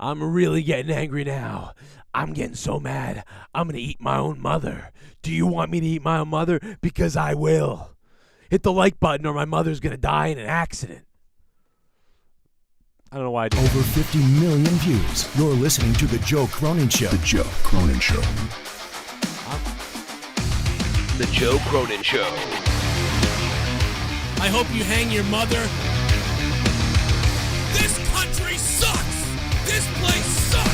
I'm really getting angry now. I'm getting so mad. I'm going to eat my own mother. Do you want me to eat my own mother? Because I will. Hit the like button or my mother's going to die in an accident. I don't know why I did Over 50 million views. You're listening to The Joe Cronin Show. The Joe Cronin Show. The Joe Cronin Show. I hope you hang your mother. This country sucks. This place sucks.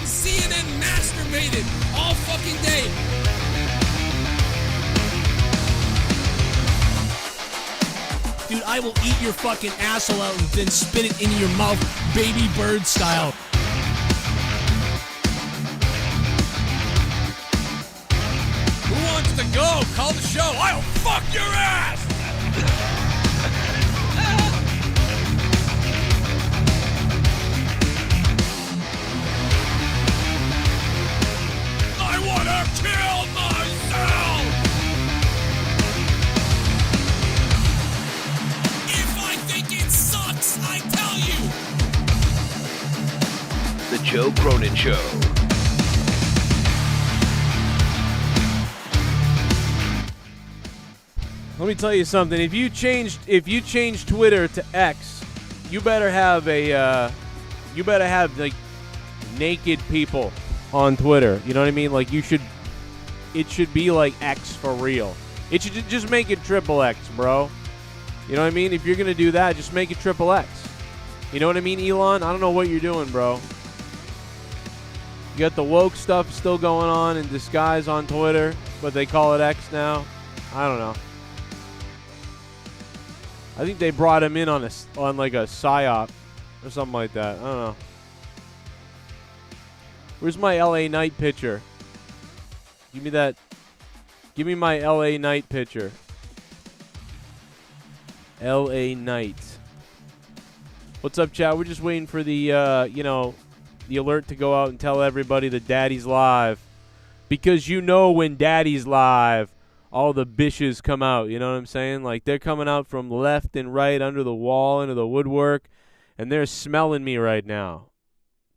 CNN masturbated all fucking day. Dude, I will eat your fucking asshole out and then spit it into your mouth, baby bird style. Who wants to go? Call the show. I'll fuck your ass! I want to kill myself! If I think it sucks, I tell you! The Joe Cronin Show. Let me tell you something. If you change Twitter to X, you better have like naked people on Twitter. You know what I mean? Like it should be like X for real. It should just make it XXX, bro. You know what I mean? If you're gonna do that, just make it XXX. You know what I mean, Elon? I don't know what you're doing, bro. You got the woke stuff still going on in disguise on Twitter, but they call it X now. I don't know. I think they brought him in on like a psyop or something like that. I don't know. Where's my LA Knight picture? Give me that. Give me my LA Knight picture. LA Knight. What's up, chat? We're just waiting for the the alert to go out and tell everybody that Daddy's live. Because when Daddy's live, all the bitches come out, you know what I'm saying? Like, they're coming out from left and right under the wall, into the woodwork, and they're smelling me right now.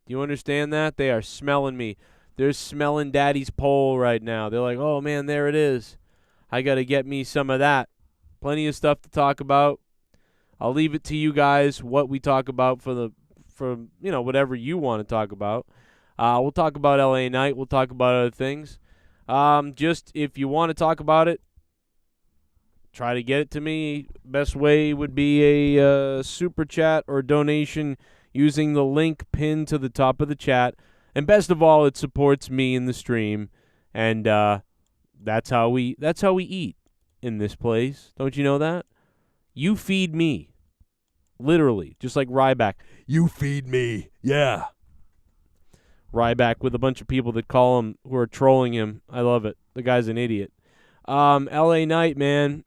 Do you understand that? They are smelling me. They're smelling Daddy's pole right now. They're like, oh, man, there it is. I got to get me some of that. Plenty of stuff to talk about. I'll leave it to you guys what we talk about for whatever you want to talk about. We'll talk about LA Knight. We'll talk about other things. Just if you want to talk about it, try to get it to me. Best way would be a super chat or donation using the link pinned to the top of the chat. And best of all, it supports me in the stream, and that's how we eat in this place. Don't you know that? You feed me, literally, just like Ryback. You feed me, yeah. Ryback with a bunch of people that call him, who are trolling him. I love it. The guy's an idiot. LA Knight, man.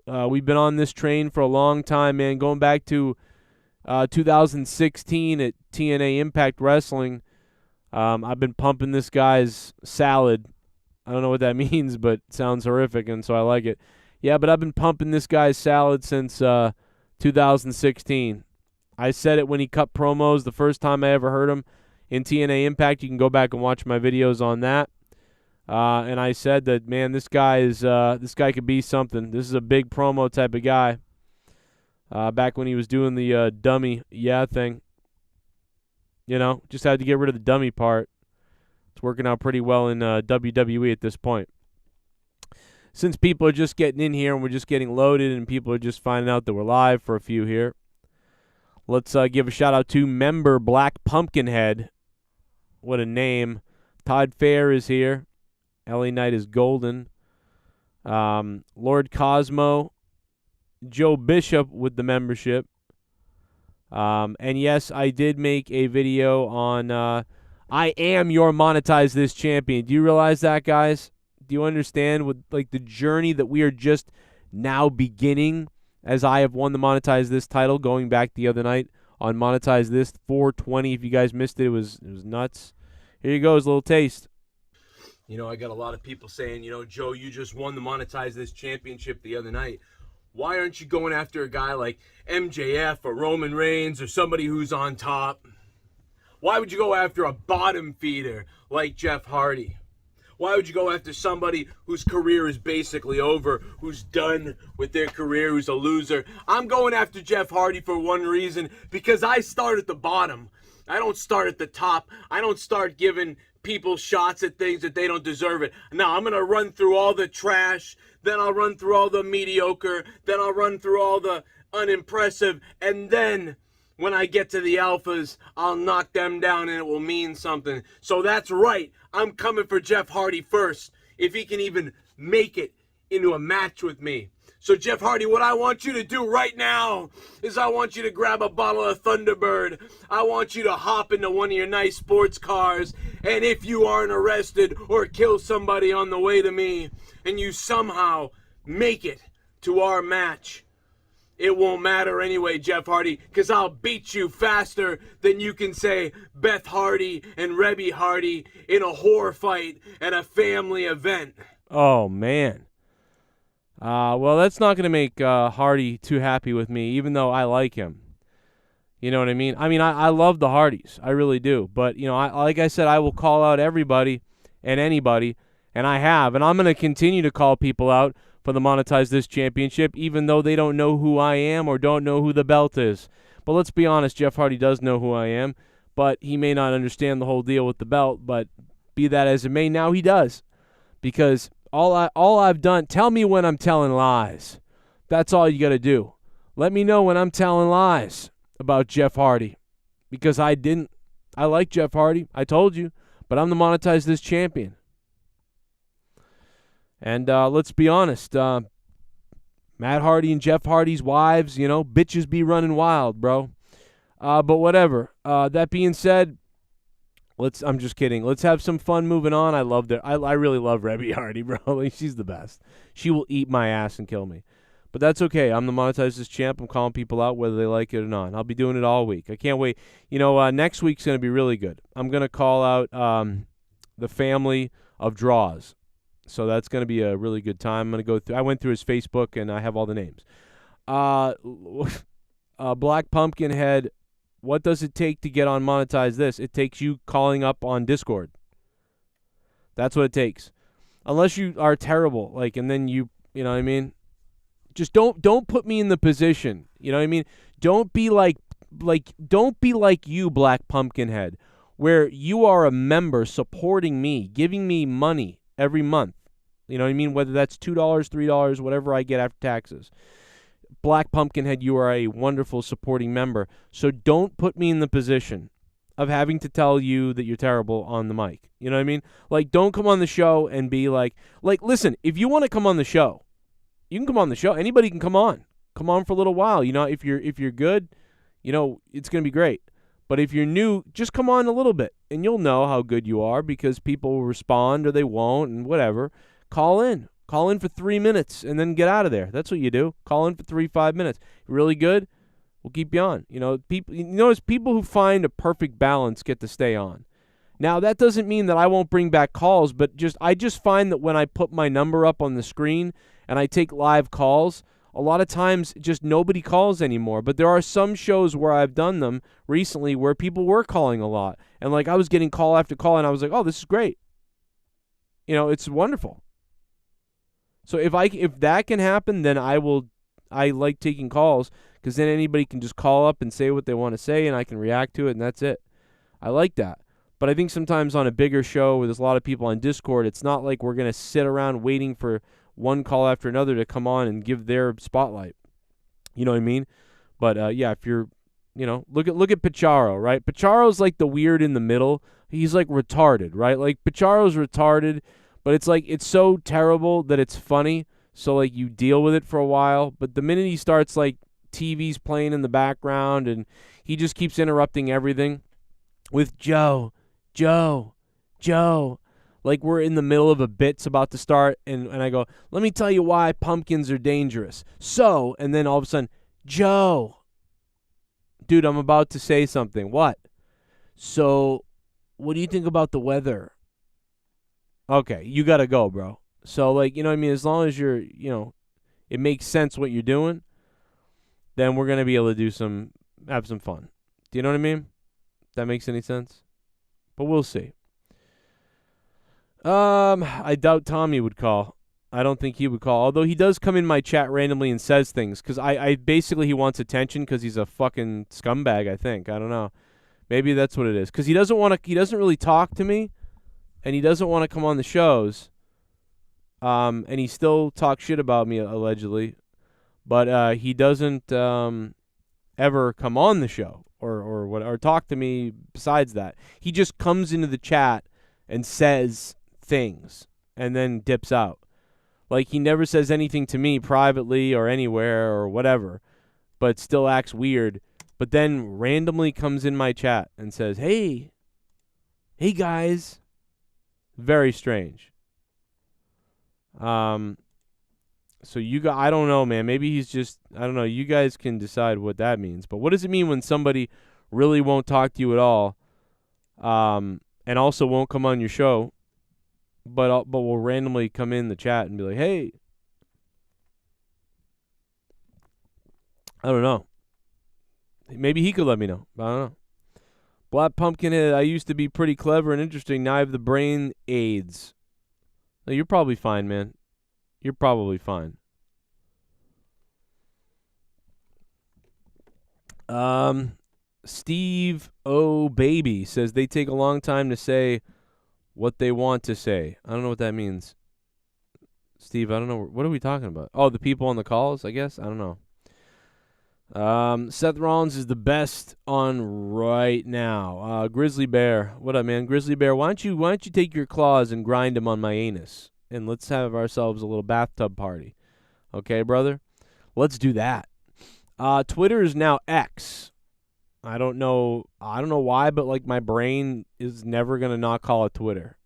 We've been on this train for a long time, man. Going back to 2016 at TNA Impact Wrestling. I've been pumping this guy's salad. I don't know what that means, but it sounds horrific, and so I like it. Yeah, but I've been pumping this guy's salad since 2016. I said it when he cut promos the first time I ever heard him. In TNA Impact, you can go back and watch my videos on that. And I said that, man, this guy could be something. This is a big promo type of guy. Back when he was doing the dummy thing. You know, just had to get rid of the dummy part. It's working out pretty well in WWE at this point. Since people are just getting in here and we're just getting loaded and people are just finding out that we're live for a few here, let's give a shout-out to member Black Pumpkinhead. What a name. Todd Fair is here. LA Knight is golden. Lord Cosmo. Joe Bishop with the membership. And yes, I did make a video on I am your monetize this champion. Do you realize that, guys? Do you understand with like the journey that we are just now beginning, as I have won the monetize this title going back the other night on monetize this 420. If you guys missed it, it was nuts. Here you go, a little taste. You know, I got a lot of people saying, Joe, you just won the monetize this championship the other night. Why aren't you going after a guy like MJF or Roman Reigns or somebody who's on top? Why would you go after a bottom feeder like Jeff Hardy? Why would you go after somebody whose career is basically over, who's done with their career, who's a loser? I'm going after Jeff Hardy for one reason, because I start at the bottom. I don't start at the top. I don't start giving people shots at things that they don't deserve it. No, I'm going to run through all the trash, then I'll run through all the mediocre, then I'll run through all the unimpressive, and then when I get to the alphas, I'll knock them down and it will mean something. So that's right. I'm coming for Jeff Hardy first, if he can even make it into a match with me. So Jeff Hardy, what I want you to do right now is I want you to grab a bottle of Thunderbird. I want you to hop into one of your nice sports cars. And if you aren't arrested or kill somebody on the way to me, and you somehow make it to our match, it won't matter anyway, Jeff Hardy, because I'll beat you faster than you can say Beth Hardy and Rebby Hardy in a whore fight at a family event. Oh, man. Well, that's not going to make Hardy too happy with me, even though I like him. You know what I mean? I love the Hardys. I really do. But, like I said, I will call out everybody and anybody, and I have. And I'm going to continue to call people out for the Monetize This Championship, even though they don't know who I am or don't know who the belt is. But let's be honest, Jeff Hardy does know who I am, but he may not understand the whole deal with the belt, but be that as it may, now he does. Because all I've done, tell me when I'm telling lies. That's all you got to do. Let me know when I'm telling lies about Jeff Hardy, because I didn't. I like Jeff Hardy, I told you, but I'm the Monetize This champion. And let's be honest, Matt Hardy and Jeff Hardy's wives, bitches be running wild, bro. But whatever. That being said, I'm just kidding. Let's have some fun moving on. I love that. I really love Rebby Hardy, bro. Like, she's the best. She will eat my ass and kill me. But that's okay. I'm the Monetize This champ. I'm calling people out whether they like it or not. I'll be doing it all week. I can't wait. Next week's going to be really good. I'm going to call out the family of draws. So that's going to be a really good time. I'm going to go through. I went through his Facebook, and I have all the names. Black Pumpkin Head, what does it take to get on Monetize This? It takes you calling up on Discord. That's what it takes. Unless you are terrible, and then you know what I mean? Just don't put me in the position. You know what I mean? Don't be like you, Black Pumpkin Head, where you are a member supporting me, giving me money every month. You know what I mean? Whether that's $2, $3, whatever I get after taxes. Black Pumpkinhead, you are a wonderful supporting member. So don't put me in the position of having to tell you that you're terrible on the mic. You know what I mean? Don't come on the show and be listen, if you want to come on the show, you can come on the show. Anybody can come on. Come on for a little while. If you're good, it's going to be great. But if you're new, just come on a little bit, and you'll know how good you are, because people will respond or they won't, and whatever. Call in. Call in for 3 minutes and then get out of there. That's what you do. Call in for 5 minutes. Really good? We'll keep you on. People who find a perfect balance get to stay on. Now, that doesn't mean that I won't bring back calls, but I just find that when I put my number up on the screen and I take live calls, a lot of times just nobody calls anymore. But there are some shows where I've done them recently where people were calling a lot. And I was getting call after call, and I was like, oh, this is great. It's wonderful. So if that can happen, then I like taking calls, because then anybody can just call up and say what they want to say, and I can react to it, and that's it. I like that. But I think sometimes on a bigger show where there's a lot of people on Discord, it's not like we're going to sit around waiting for one call after another to come on and give their spotlight. You know what I mean? But if you're, look at Pacharo, right? Pacharo's like the weird in the middle. He's retarded, right? Pacharo's retarded, but it's so terrible that it's funny. So you deal with it for a while. But the minute he starts TV's playing in the background and he just keeps interrupting everything with Joe. We're in the middle of a bit's about to start, and I go, let me tell you why pumpkins are dangerous. So, and then all of a sudden, Joe. Dude, I'm about to say something. What? So, what do you think about the weather? Okay, you got to go, bro. So, you know what I mean? As long as you're, it makes sense what you're doing, then we're going to be able to have some fun. Do you know what I mean? That makes any sense? But we'll see. I doubt Tommy would call. I don't think he would call. Although he does come in my chat randomly and says things. Because I basically he wants attention because he's a fucking scumbag, I think. I don't know. Maybe that's what it is. Because he doesn't really talk to me. And he doesn't want to come on the shows. And he still talks shit about me, allegedly. But he doesn't ever come on the show or talk to me besides that. He just comes into the chat and says things and then dips out. Like, he never says anything to me privately or anywhere or whatever, but still acts weird. But then randomly comes in my chat and says, hey guys. Very strange. So I don't know, man. Maybe he's just, I don't know. You guys can decide what that means. But what does it mean when somebody really won't talk to you at all, and also won't come on your show, but will randomly come in the chat and be like, hey? I don't know. Maybe he could let me know. I don't know. Black Pumpkinhead, I used to be pretty clever and interesting. Now I have the brain AIDS. No, you're probably fine, man. You're probably fine. Steve O. Baby says they take a long time to say what they want to say. I don't know what that means. Steve, I don't know. What are we talking about? Oh, the people on the calls, I guess? I don't know. Seth Rollins is the best on right now. Grizzly Bear, what up, man? Grizzly Bear, why don't you take your claws and grind them on my anus, and let's have ourselves a little bathtub party, okay, brother? Let's do that. Twitter is now X. I don't know why, but like my brain is never gonna not call it Twitter.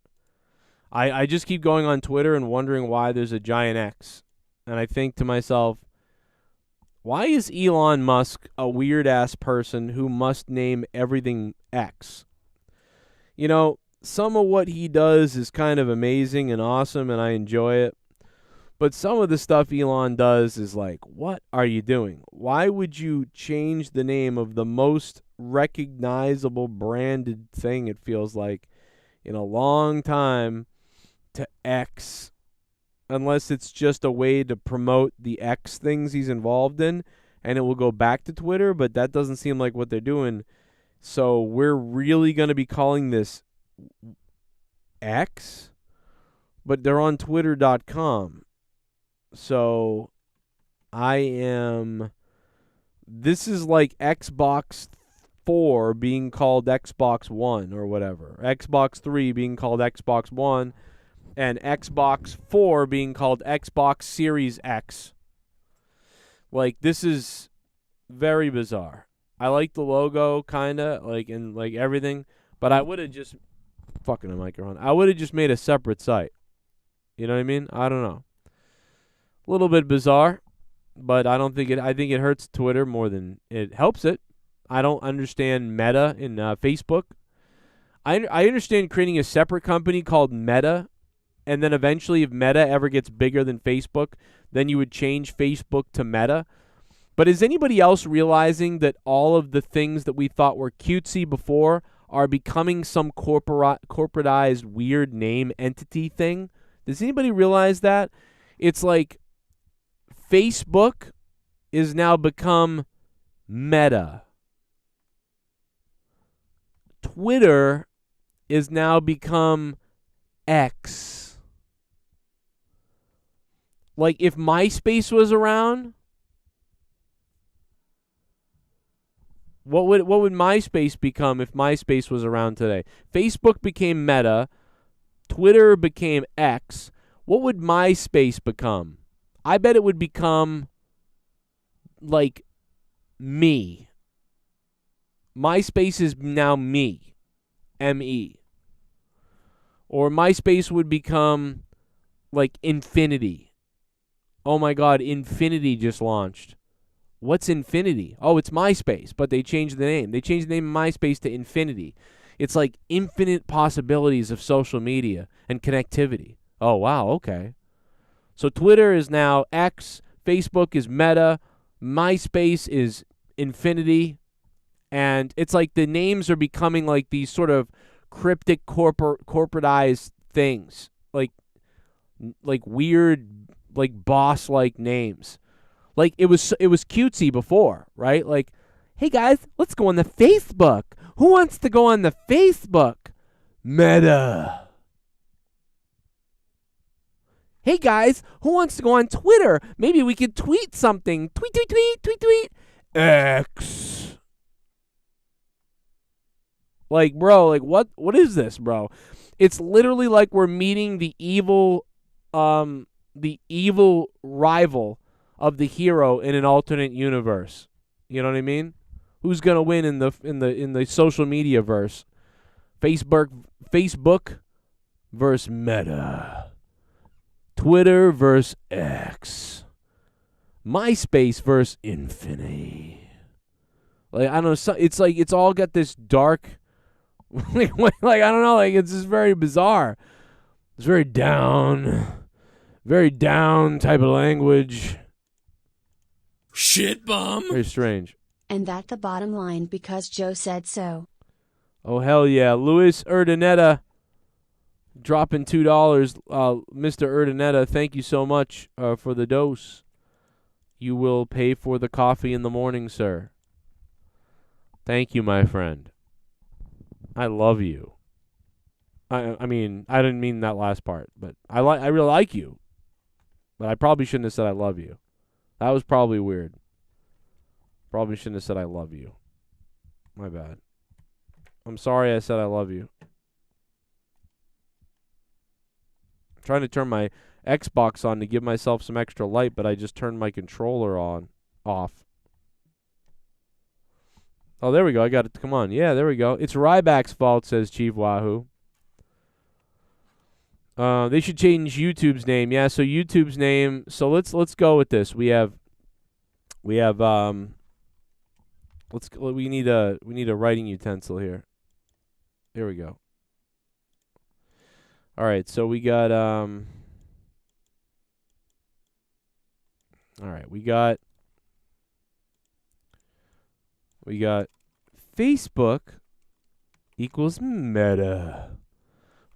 I just keep going on Twitter and wondering why there's a giant X, and I think to myself, why is Elon Musk a weird-ass person who must name everything X? You know, some of what he does is kind of amazing and awesome, and I enjoy it. But some of the stuff Elon does is like, what are you doing? Why would you change the name of the most recognizable branded thing, it feels like, in a long time to X? Unless it's just a way to promote the X things he's involved in, and it will go back to Twitter, but that doesn't seem like what they're doing. So we're really going to be calling this X? But they're on Twitter.com. So this is like Xbox 4 being called Xbox One or whatever. Xbox 3 being called Xbox One. And Xbox 4 being called Xbox Series X. Like, this is very bizarre. I like the logo, kind of, like, and like everything. But I would have just, fucking a microphone. I would have just made a separate site. You know what I mean? I don't know. A little bit bizarre. But I think it hurts Twitter more than it helps it. I don't understand Meta in Facebook. I understand creating a separate company called Meta. And then eventually, if Meta ever gets bigger than Facebook, then you would change Facebook to Meta. But is anybody else realizing that all of the things that we thought were cutesy before are becoming some corporatized weird name entity thing? Does anybody realize that? It's like Facebook is now become Meta. Twitter is now become X. Like, if MySpace was around, what would MySpace become if MySpace was around today? Facebook became Meta. Twitter became X. What would MySpace become? I bet it would become, like, me. MySpace is now me. M-E. Or MySpace would become, like, Infinity. Oh my God, Infinity just launched. What's Infinity? Oh, it's MySpace, but they changed the name. They changed the name of MySpace to Infinity. It's like infinite possibilities of social media and connectivity. Oh, wow, okay. So Twitter is now X, Facebook is Meta, MySpace is Infinity, and it's like the names are becoming like these sort of cryptic corporatized things, like weird, like boss-like names. Like it was cutesy before, right? Like, hey guys, let's go on the Facebook. Who wants to go on the Facebook? Meta. Hey guys, who wants to go on Twitter? Maybe we could tweet something. Tweet, tweet, tweet, tweet, tweet. X. Like, bro, like what is this, bro? It's literally like we're meeting the evil rival of the hero in an alternate universe. You know what I mean? Who's gonna win in the social media verse? Facebook versus Meta. Twitter versus X. MySpace versus Infinity. Like, I don't know, it's like it's all got this dark like I don't know, like it's just very bizarre. It's very down type of language. Shit bum. Very strange. And that the bottom line because Joe said so. Oh, hell yeah. Luis Urdaneta dropping $2. Mr. Urdaneta, thank you so much for the dose. You will pay for the coffee in the morning, sir. Thank you, my friend. I love you. I mean, I didn't mean that last part, but I really like you. But I probably shouldn't have said I love you. That was probably weird. Probably shouldn't have said I love you. My bad. I'm sorry I said I love you. I'm trying to turn my Xbox on to give myself some extra light, but I just turned my controller off. Oh, there we go. I got it. Come on. Yeah, there we go. It's Ryback's fault, says Chief Wahoo. They should change YouTube's name. Yeah, so YouTube's name. So let's go with this. We need a writing utensil here. Here we go. All right, so we got all right, we got Facebook equals Meta.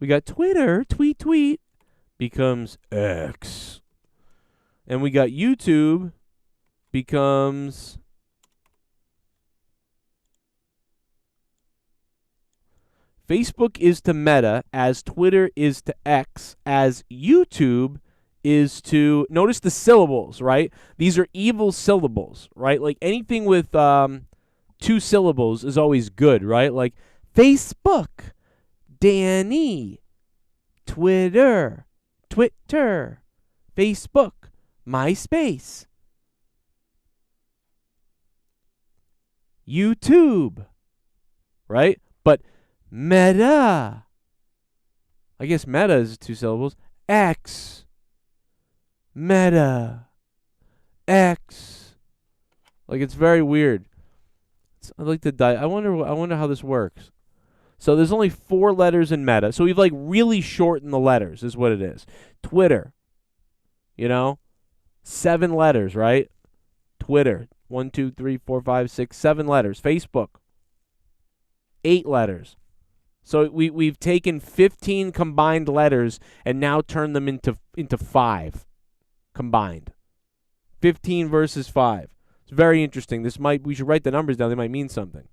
We got Twitter, tweet becomes X. And we got YouTube becomes Facebook is to Meta as Twitter is to X as YouTube is to, notice the syllables, right? These are evil syllables, right? Like anything with 2 syllables is always good, right? Like Facebook, Danny, Twitter, Facebook, MySpace, YouTube, right? But Meta, I guess Meta is 2 syllables. X, Meta, X. Like it's very weird. I'd like to die. I wonder how this works. So there's only 4 letters in Meta. So we've like really shortened the letters is what it is. Twitter, 7 letters, right? Twitter, 1, 2, 3, 4, 5, 6, 7 letters. Facebook, 8 letters. So we've taken 15 combined letters and now turned them into 5 combined. 15 versus 5. It's very interesting. We should write the numbers down. They might mean something.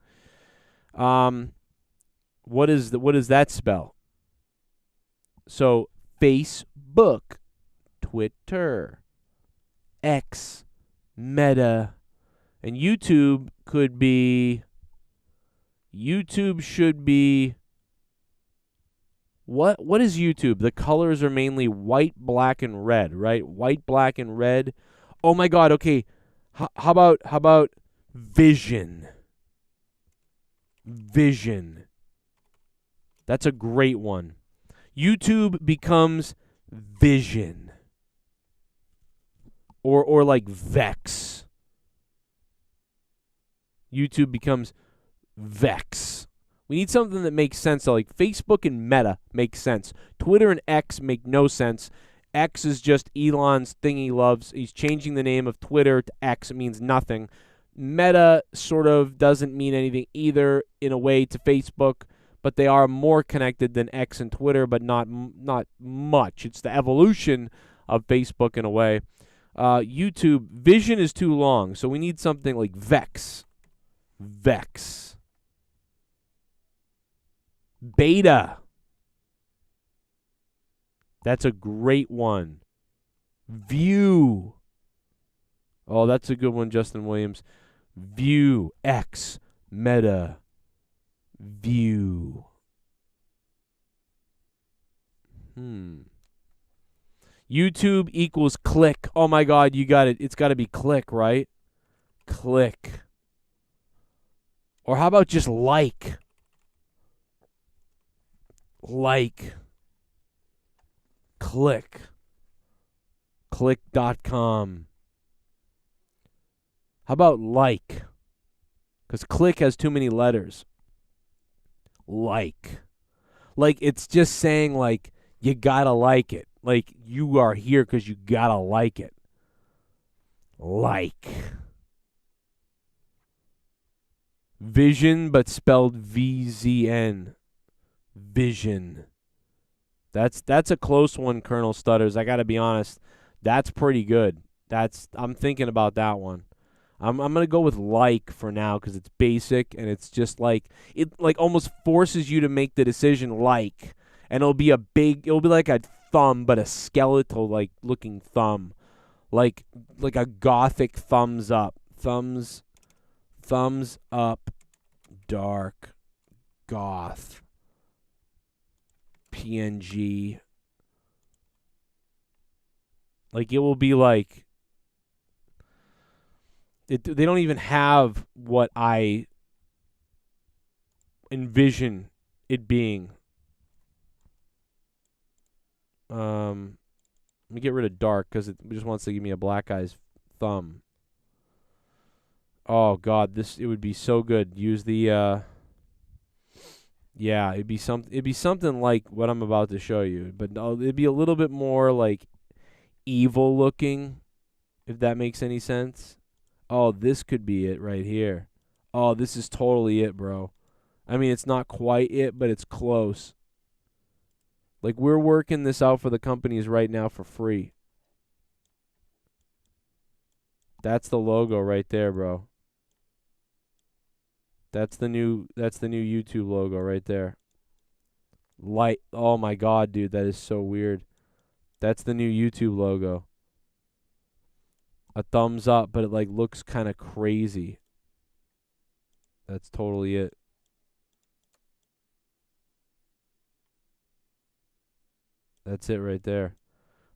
What does that spell? So Facebook, Twitter, X, Meta, and YouTube should be what is YouTube? The colors are mainly white, black, and red, right? White, black, and red. Oh my God. Okay. How about Vision? Vision. That's a great one. YouTube becomes Vision. Or like Vex. YouTube becomes Vex. We need something that makes sense. So like Facebook and Meta make sense. Twitter and X make no sense. X is just Elon's thing he loves. He's changing the name of Twitter to X. It means nothing. Meta sort of doesn't mean anything either in a way to Facebook, but they are more connected than X and Twitter, but not much. It's the evolution of Facebook in a way. YouTube, Vision is too long, so we need something like Vex. Vex. Beta. That's a great one. View. Oh, that's a good one, Justin Williams. View. X. Meta. View. YouTube equals click. Oh my God, you got it. It's got to be click, right? Click. Or how about just like? Like. Click. Click.com. How about like? Because click has too many letters. Like. Like, it's just saying, like, you gotta like it. Like, you are here because you gotta like it. Like. Vision, but spelled VZN. Vision. That's a close one, Colonel Stutters. I gotta be honest. That's pretty good. I'm thinking about that one. I'm gonna go with like for now because it's basic and it's just like it like almost forces you to make the decision like, and it'll be like a thumb but a skeletal like looking thumb, like a gothic thumbs up, thumbs up, dark, goth, PNG. Like it will be like. They don't even have what I envision it being. Let me get rid of dark because it just wants to give me a black guy's thumb. Oh God, it would be so good. Use the yeah, it'd be something like what I'm about to show you, but it'd be a little bit more like evil looking, if that makes any sense. Oh, this could be it right here. Oh, this is totally it, bro. I mean, it's not quite it, but it's close. Like, we're working this out for the companies right now for free. That's the logo right there, bro. That's the new YouTube logo right there. Light. Oh my God, dude, that is so weird. That's the new YouTube logo. A thumbs up, but it like looks kind of crazy. That's totally it. That's it right there.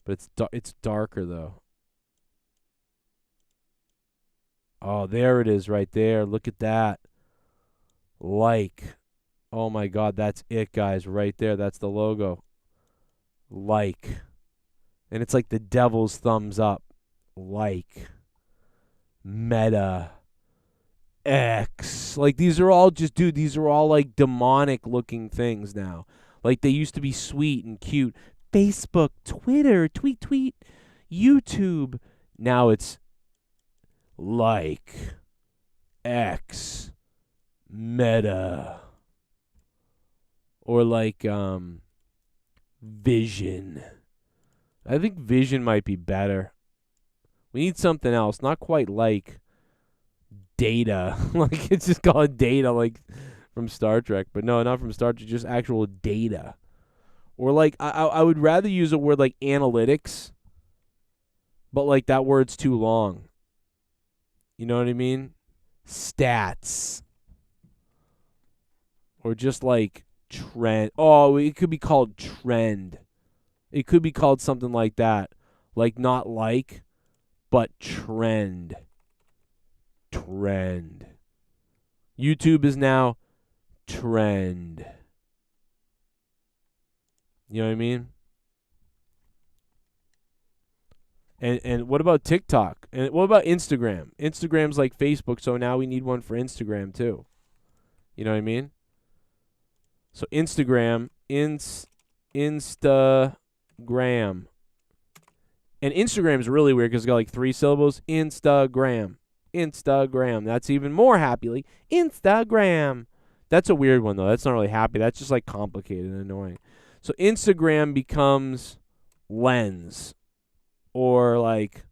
But it's darker though. Oh, there it is right there. Look at that. Like. Oh my God, that's it, guys, right there. That's the logo. Like. And it's like the devil's thumbs up. Like. Meta. X. Like, these are all just, dude, these are all like demonic looking things now. Like, they used to be sweet and cute. Facebook, Twitter, tweet, YouTube. Now it's like, X, Meta, or like Vision. I think Vision might be better. We need something else, not quite like Data. Like, it's just called Data, like from Star Trek. But no, not from Star Trek, just actual data. Or like, I would rather use a word like analytics, but like that word's too long. You know what I mean? Stats. Or just like trend. Oh, it could be called trend. It could be called something like that. Like not like, but trend. Trend. YouTube is now trend. You know what I mean? And what about TikTok? And what about Instagram? Instagram's like Facebook, so now we need one for Instagram too. You know what I mean? So Instagram, Instagram. And Instagram's really weird because it's got like 3 syllables. Instagram. That's even more happily. Instagram. That's a weird one, though. That's not really happy. That's just like complicated and annoying. So Instagram becomes lens. Or like,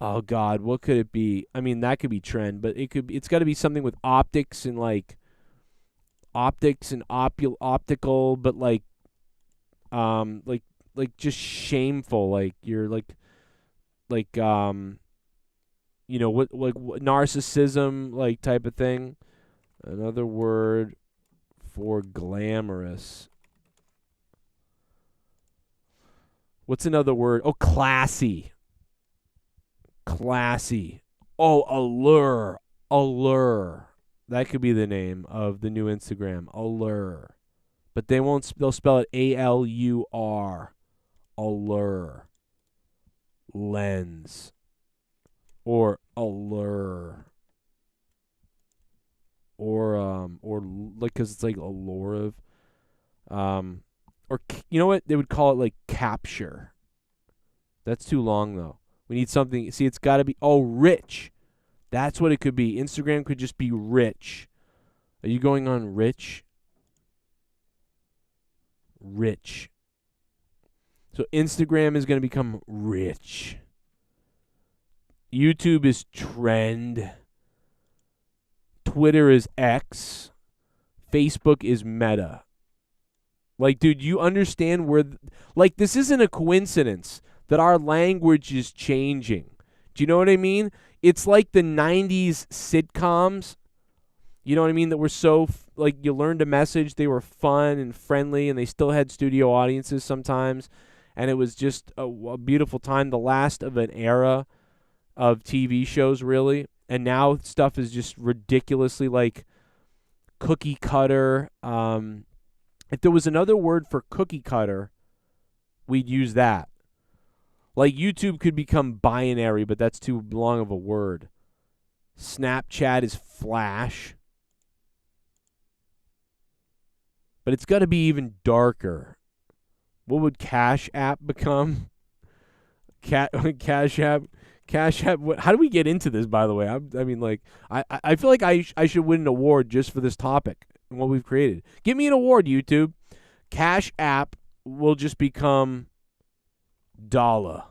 oh God, what could it be? I mean, that could be trend, but it's got to be something with optics and optical, but like just shameful. Like you're what narcissism, like type of thing. Another word for glamorous. What's another word? Oh, classy. Classy. Oh, allure. That could be the name of the new Instagram. Allure. But they'll spell it ALUR. Allure. Lens. Or allure. Or like, because it's like allure of. Or, you know what? They would call it like capture. That's too long, though. We need something. See, it's got to be, rich. That's what it could be. Instagram could just be rich. Are you going on rich? Rich. So Instagram is going to become rich. YouTube is trend. Twitter is X. Facebook is Meta. Like, dude, you understand where... like, this isn't a coincidence that our language is changing. Do you know what I mean? It's like the 90s sitcoms. You know what I mean? That were so... like, you learned a message. They were fun and friendly, and they still had studio audiences sometimes. And it was just a beautiful time. The last of an era of TV shows, really. And now stuff is just ridiculously, like, cookie cutter. If there was another word for cookie cutter, we'd use that. Like, YouTube could become binary, but that's too long of a word. Snapchat is flash. But it's got to be even darker. What would Cash App become? Cash App. How do we get into this, by the way? I feel like I should win an award just for this topic and what we've created. Give me an award, YouTube. Cash App will just become dollar.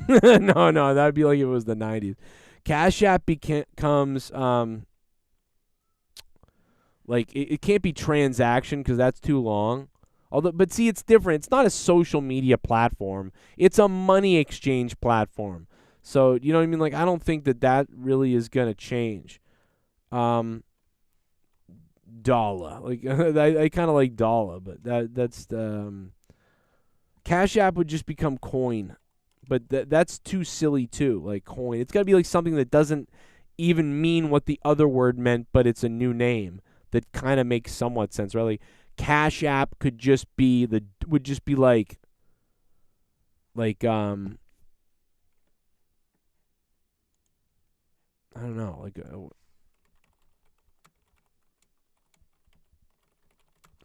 No, that'd be like if it was the 90s. Cash App becomes like it can't be transaction because that's too long. But see, it's different. It's not a social media platform. It's a money exchange platform. So, you know what I mean? Like, I don't think that really is going to change. Dollar. Like, I kind of like dollar, but that's Cash App would just become coin. But that's too silly, too, like coin. It's got to be like something that doesn't even mean what the other word meant, but it's a new name that kind of makes somewhat sense, right? Like, Cash App would just be like I don't know, like I don't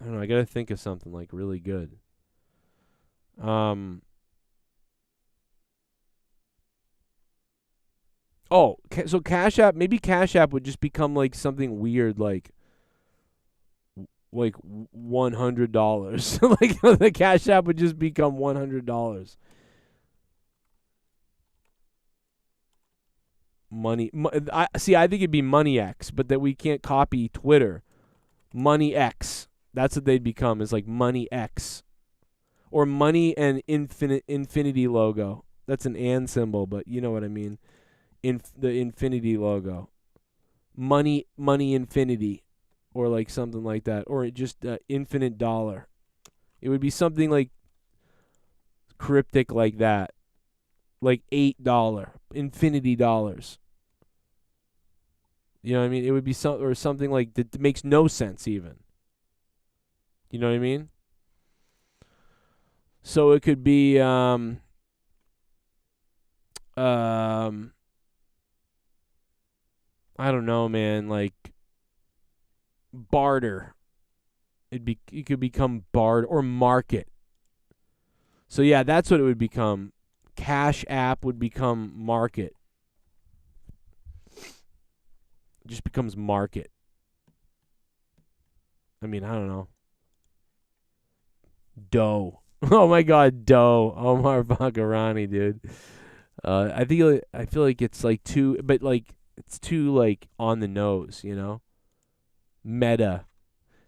know. I gotta think of something like really good. So Cash App, maybe Cash App would just become like something weird, like $100. Like the Cash App would just become $100. I think it'd be Money X, but that we can't copy Twitter. Money X. That's what they'd become, is like Money X. Or Money and Infinity logo. That's an and symbol, but you know what I mean. The Infinity logo. Money Infinity. Or like something like that. Or just infinite dollar. It would be something like cryptic like that. Like $8. Infinity dollars. You know what I mean? It would be something like that makes no sense even. You know what I mean? So it could be I don't know, man, like barter. It could become barter or market. So yeah, that's what it would become. Cash App would become Market. It just becomes Market. I mean, I don't know. Dough. Oh my God, Dough. Omar Bakarani, dude. I feel like it's like too, but like it's too like on the nose, you know. Meta.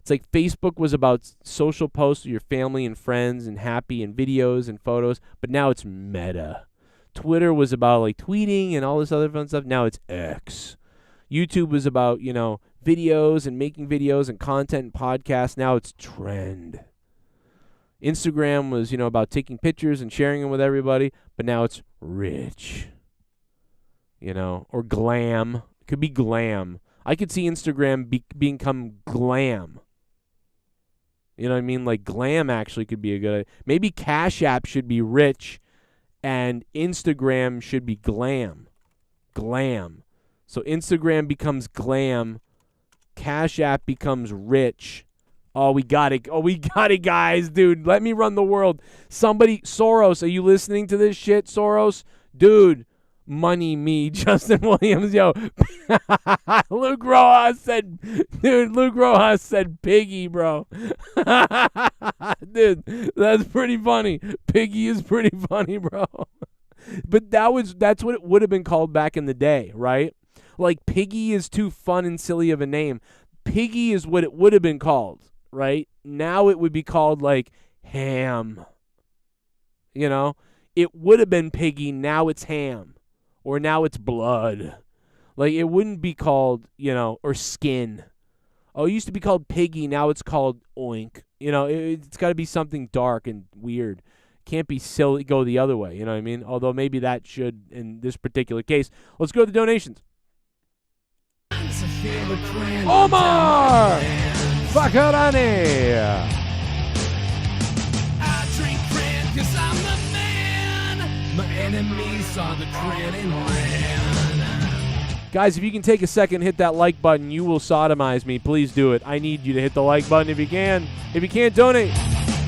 It's like Facebook was about social posts with your family and friends and happy and videos and photos, but now it's Meta. Twitter was about like tweeting and all this other fun stuff. Now it's X. YouTube was about, you know, videos and making videos and content and podcasts. Now it's Trend. Instagram was, you know, about taking pictures and sharing them with everybody, but now it's Rich. You know, or Glam. It could be Glam. I could see Instagram become Glam. You know what I mean? Like Glam actually could be a good idea. Maybe Cash App should be Rich and Instagram should be Glam. Glam. So Instagram becomes Glam. Cash App becomes Rich. Oh, we got it. Oh, we got it, guys. Dude, let me run the world. Somebody, Soros, are you listening to this shit, Soros? Dude, money me, Justin Williams. Yo, Luke Rojas said, piggy, bro. Dude, that's pretty funny. Piggy is pretty funny, bro. But that's what it would have been called back in the day, right? Like, Piggy is too fun and silly of a name. Piggy is what it would have been called, right? Now it would be called, like, Ham. You know? It would have been Piggy, now it's Ham. Or now it's Blood. Like, it wouldn't be called, you know, or Skin. Oh, it used to be called Piggy, now it's called Oink. You know, it's got to be something dark and weird. Can't be silly, go the other way, you know what I mean? Although maybe that should in this particular case. Let's go to the donations. Omar Bakarani. I drink cran 'cause I'm the man. My enemies are the Cronin man. Guys, if you can take a second, hit that like button. You will sodomize me. Please do it. I need you to hit the like button if you can. If you can't, donate.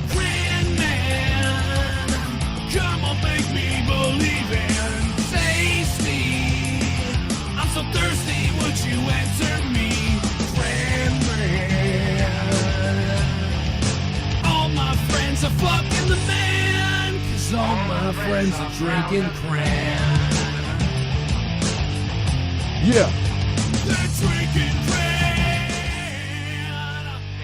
Cran man, come on, make me believe in tasty. I'm so thirsty, would you answer me? Cran man. All my friends are fucking the man, 'cause all my friends are drinking cran. Yeah. They're drinking cran.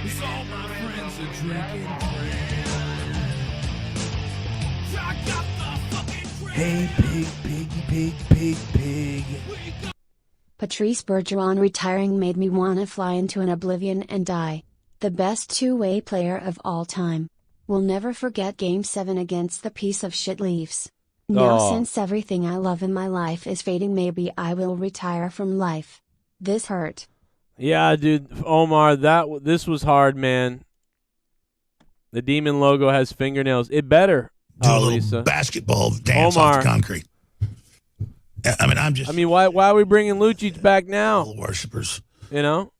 'Cause all my friends are drinking cran. I got the fucking cran. Hey, pig. Patrice Bergeron retiring made me wanna fly into an oblivion and die. The best two-way player of all time. Will never forget Game 7 against the piece of shit Leafs. Now since everything I love in my life is fading, maybe I will retire from life. This hurt. Yeah, dude, Omar, this was hard, man. The demon logo has fingernails. It better. Do a little Lisa. basketball dance Omar. off the concrete. Why are we bringing Lucic back now? Worshippers. You know?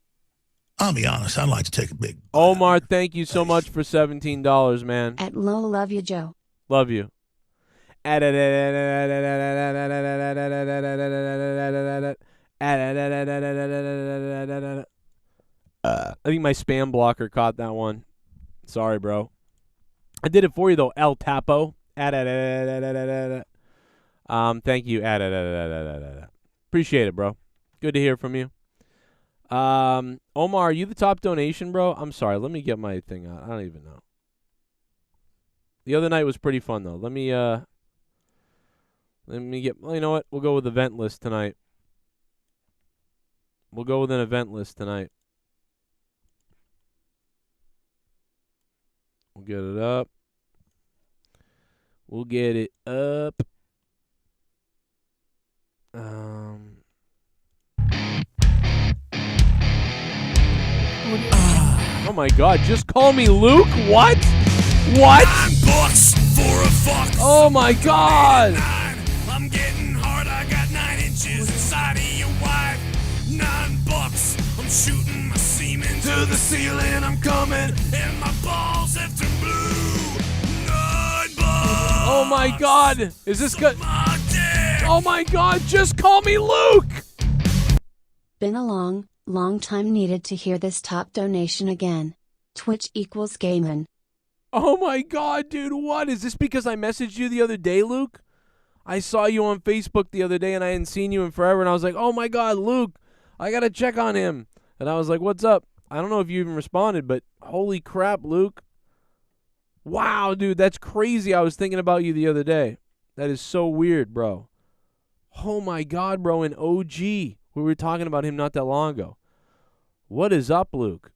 I'll be honest, I'd like to take a big... Omar, thank you so much for $17, man. At Lola, love you, Joe. Love you. I think my spam blocker caught that one. Sorry, bro. I did it for you, though. El Tapo. Thank you. Appreciate it, bro. Good to hear from you. Omar, are you the top donation, bro? I'm sorry. Let me get my thing out. I don't even know. The other night was pretty fun, though. Let me get... Well, you know what? We'll go with event list tonight. We'll go with an event list tonight. We'll get it up. We'll get it up. Oh my God! Just call me Luke. What? What? $9 for a fuck. Oh my God! I'm getting hard. I got 9 inches inside of your wife. $9. I'm shooting my semen to the ceiling. I'm coming, and my balls have turned blue. $9. Oh my God. Is this good? Oh my God. Just call me Luke. Been a long time needed to hear this top donation again. Twitch equals gaming. Oh my God, dude. What? Is this because I messaged you the other day, Luke? I saw you on Facebook the other day and I hadn't seen you in forever. And I was like, oh my God, Luke, I got to check on him. And I was like, what's up? I don't know if you even responded, but holy crap, Luke. Wow, dude, that's crazy. I was thinking about you the other day. That is so weird, bro. Oh my God, bro, an OG. We were talking about him not that long ago. What is up, Luke?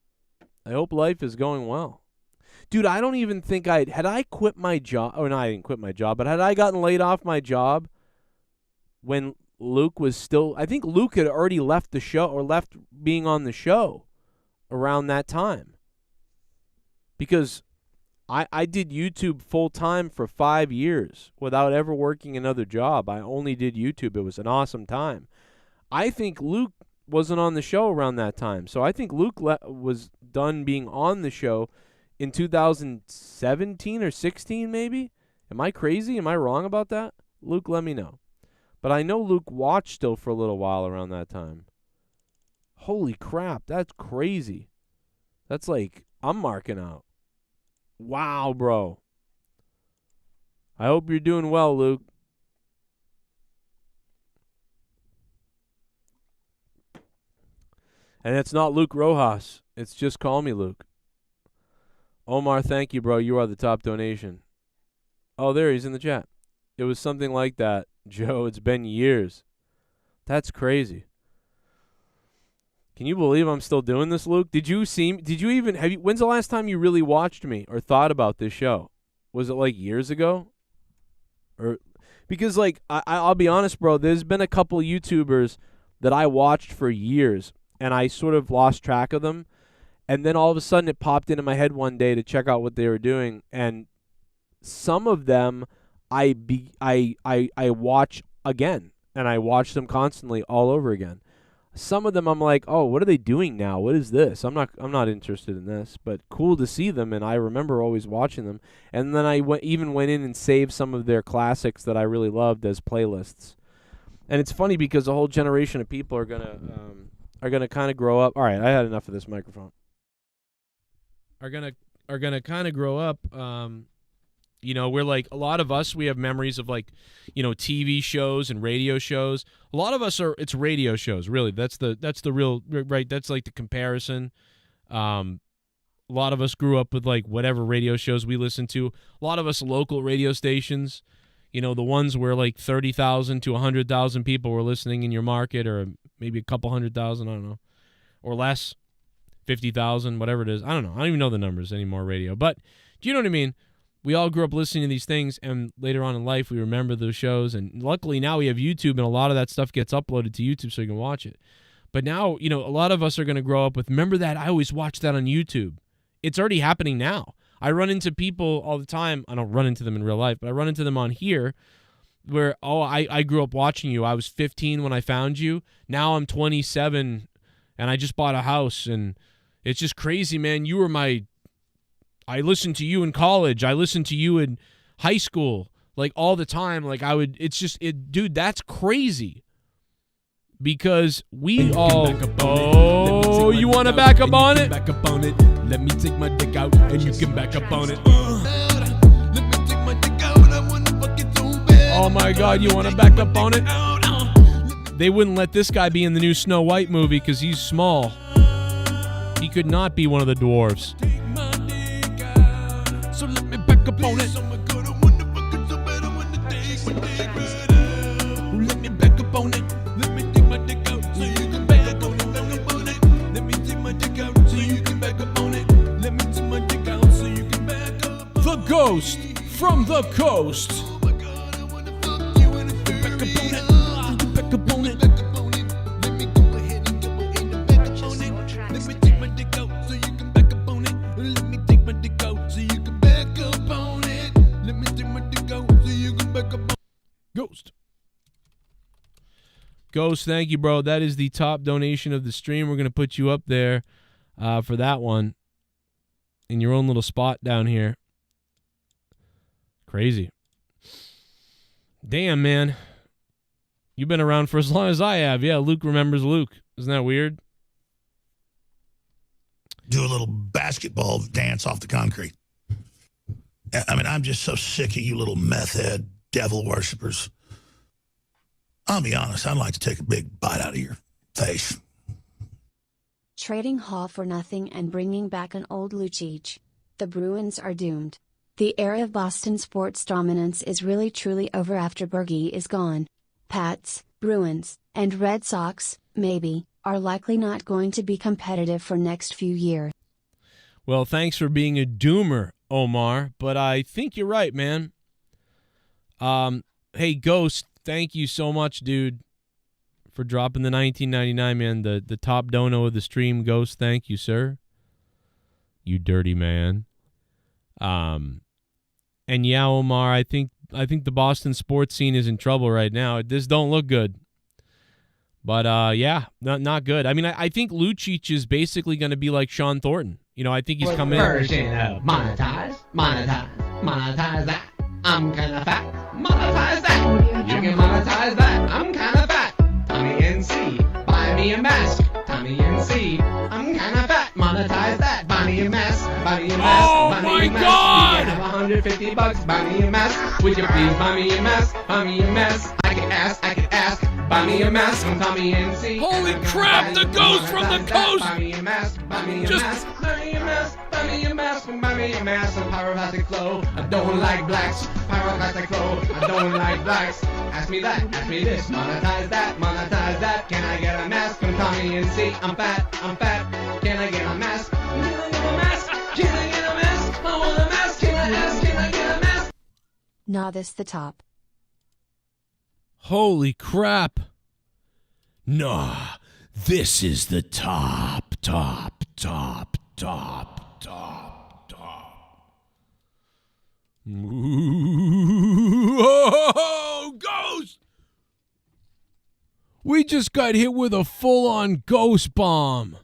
I hope life is going well. Dude, I don't even think had I quit my job, or no, I didn't quit my job, but had I gotten laid off my job when Luke was still, I think Luke had already left the show, or left being on the show around that time. Because I did YouTube full time for 5 years without ever working another job. I only did YouTube. It was an awesome time. I think Luke wasn't on the show around that time. So I think Luke was done being on the show in 2017 or 16 maybe. Am I crazy? Am I wrong about that? Luke, let me know. But I know Luke watched still for a little while around that time. Holy crap, that's crazy. That's like, I'm marking out. Wow, bro. I hope you're doing well, Luke. And it's not Luke Rojas. It's just call me Luke. Omar, thank you, bro. You are the top donation. Oh, there, he's in the chat. It was something like that. Joe, it's been years. That's crazy. Can you believe I'm still doing this, Luke? When's the last time you really watched me or thought about this show? Was it like years ago? Because like, I'll be honest, bro, there's been a couple YouTubers that I watched for years and I sort of lost track of them. And then all of a sudden it popped into my head one day to check out what they were doing. And some of them I watch again, and I watch them constantly all over again. Some of them I'm like, oh, what are they doing now? What is this? I'm not interested in this, but cool to see them, and I remember always watching them. And then I went in and saved some of their classics that I really loved as playlists. And it's funny because a whole generation of people are gonna kind of grow up. All right, I had enough of this microphone. Are gonna kind of grow up. We're like, a lot of us, we have memories of like, TV shows and radio shows. A lot of us it's radio shows, really. That's the real, right? That's like the comparison. A lot of us grew up with like whatever radio shows we listened to. A lot of us local radio stations, the ones where like 30,000 to 100,000 people were listening in your market, or maybe a couple 100,000, I don't know, or less, 50,000, whatever it is. I don't know. I don't even know the numbers anymore, radio. But do you know what I mean? We all grew up listening to these things, and later on in life, we remember those shows. And luckily now we have YouTube, and a lot of that stuff gets uploaded to YouTube so you can watch it. But now, a lot of us are going to grow up with, remember that? I always watched that on YouTube. It's already happening now. I run into people all the time. I don't run into them in real life, but I run into them on here where, I grew up watching you. I was 15 when I found you. Now I'm 27, and I just bought a house, and it's just crazy, man. You were I listened to you in college. I listened to you in high school, like all the time. Like dude, that's crazy. Because we all, you want to back up on it? Back up on it. Let me take my dick out and you can back up on it. Let me take my dick out. I want to fuck it so bad. Oh my God, you want to back up on it? They wouldn't let this guy be in the new Snow White movie because he's small. He could not be one of the dwarves. So let me back up on it. Let me back up on it. Let me take my dick out so you can back up on it. Let me take my dick out so you can back up on it. Let me take my dick out so you can back up. The Ghost from the Coast. Oh my God, I wanna fuck you in the back up on it. Back up on it. Let me go ahead and back up on it. Let me take my dick out so you can back up on it. Let me take my dick out so you can. Ghost, thank you, bro. That is the top donation of the stream. We're going to put you up there for that one in your own little spot down here. Crazy. Damn, man. You've been around for as long as I have. Yeah, Luke remembers Luke. Isn't that weird? Do a little basketball dance off the concrete. I mean, I'm just so sick of you little meth head devil worshippers. I'll be honest, I'd like to take a big bite out of your face. Trading Hall for nothing and bringing back an old Lucic. The Bruins are doomed. The era of Boston sports dominance is really truly over after Bergie is gone. Pats, Bruins, and Red Sox, maybe, are likely not going to be competitive for next few years. Well, thanks for being a doomer, Omar, but I think you're right, man. Hey, Ghost, thank you so much, dude, for dropping the 1999, man. The top dono of the stream, Ghost, thank you, sir. You dirty man. And yeah, Omar, I think the Boston sports scene is in trouble right now. This don't look good. But yeah, not good. I mean, I think Lucic is basically going to be like Sean Thornton. You know, I think he's coming in. Version of monetize that. I'm kinda fat. Monetize that. You can monetize that. I'm kinda fat. Tommy NC, buy me a mask. Tommy NC, I'm kinda fat. Monetize that. Buy me a mask. Buy me a mask. Oh buy my me a mask. God! You can have $150. Buy me a mask. Would you please buy me a mask? Buy me a mask. I can ask. Buy me a mask from Tommy NC. Holy crap, the ghost from the coast! Buy me a mask. Buy me a mask. Buy me a mask. Buy me a mask. Buy me a mask. Some pyroclastic flow. I don't like blacks. Pyroclastic flow. I don't like blacks. Ask me that. Ask me this. Monetize that. Monetize that. Can I get a mask from Tommy NC? I'm fat. Can I get a mask? Can I get a mask? Can I get a mask? I want a mask. Can I ask? Can I get a mask? Nah, this the top. Holy crap. Nah, this is the top. Oh, Ghost! We just got hit with a full-on ghost bomb.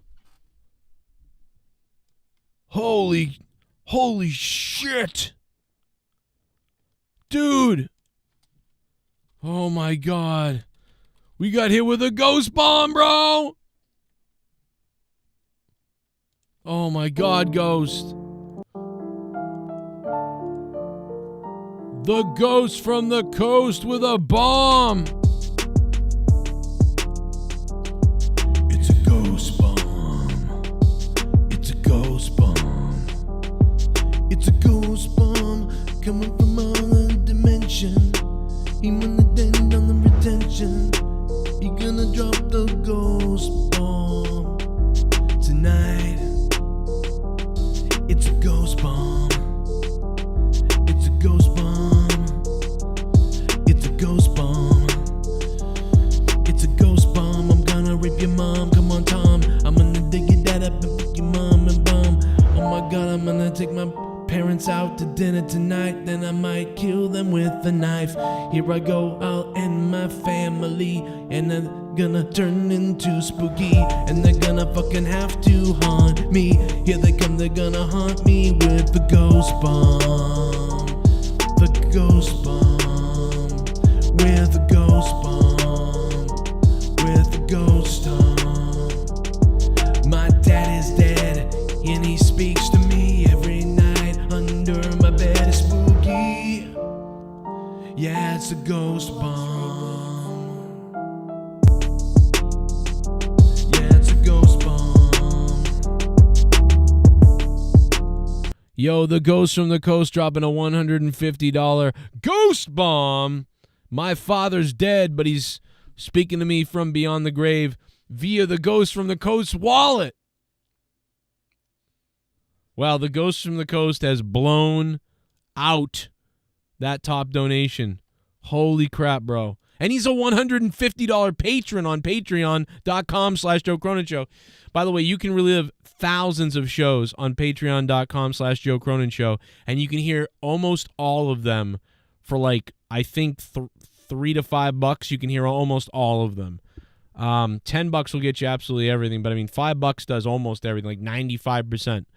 Holy shit. Dude. Oh my God. We got hit with a ghost bomb, bro. Oh my God, Ghost. The ghost from the coast with a bomb. It's a ghost bomb. It's a ghost bomb. It's a ghost bomb coming from another dimension. He wanna dent on the retention. He gonna drop the ghost bomb tonight. It's a ghost bomb. It's a ghost bomb. It's a ghost bomb. It's a ghost bomb. I'm gonna rip your mom. Come on, Tom. I'm gonna dig your dad up and pick your mom and bomb. Oh my God, I'm gonna take my parents out to dinner tonight, then I might kill them with a knife. Here I go, I'll end my family, and I'm gonna turn into spooky, and they're gonna fucking have to haunt me. Here they come, they're gonna haunt me with the ghost bomb. The ghost bomb. With the ghost bomb. With the ghost bomb. My dad is dead, and he speaks to me every night. Under my bed is spooky. Yeah, it's a ghost bomb. Yeah, it's a ghost bomb. Yo, the ghost from the coast dropping a $150 ghost bomb. My father's dead, but he's speaking to me from beyond the grave via the ghost from the coast wallet. Wow, the Ghost from the Coast has blown out that top donation. Holy crap, bro. And he's a $150 patron on patreon.com/Joe Cronin Show. By the way, you can relive thousands of shows on patreon.com/Joe Cronin Show, and you can hear almost all of them for like, I think, $3 to $5. You can hear almost all of them. $10 will get you absolutely everything, but I mean, $5 does almost everything, like 95%.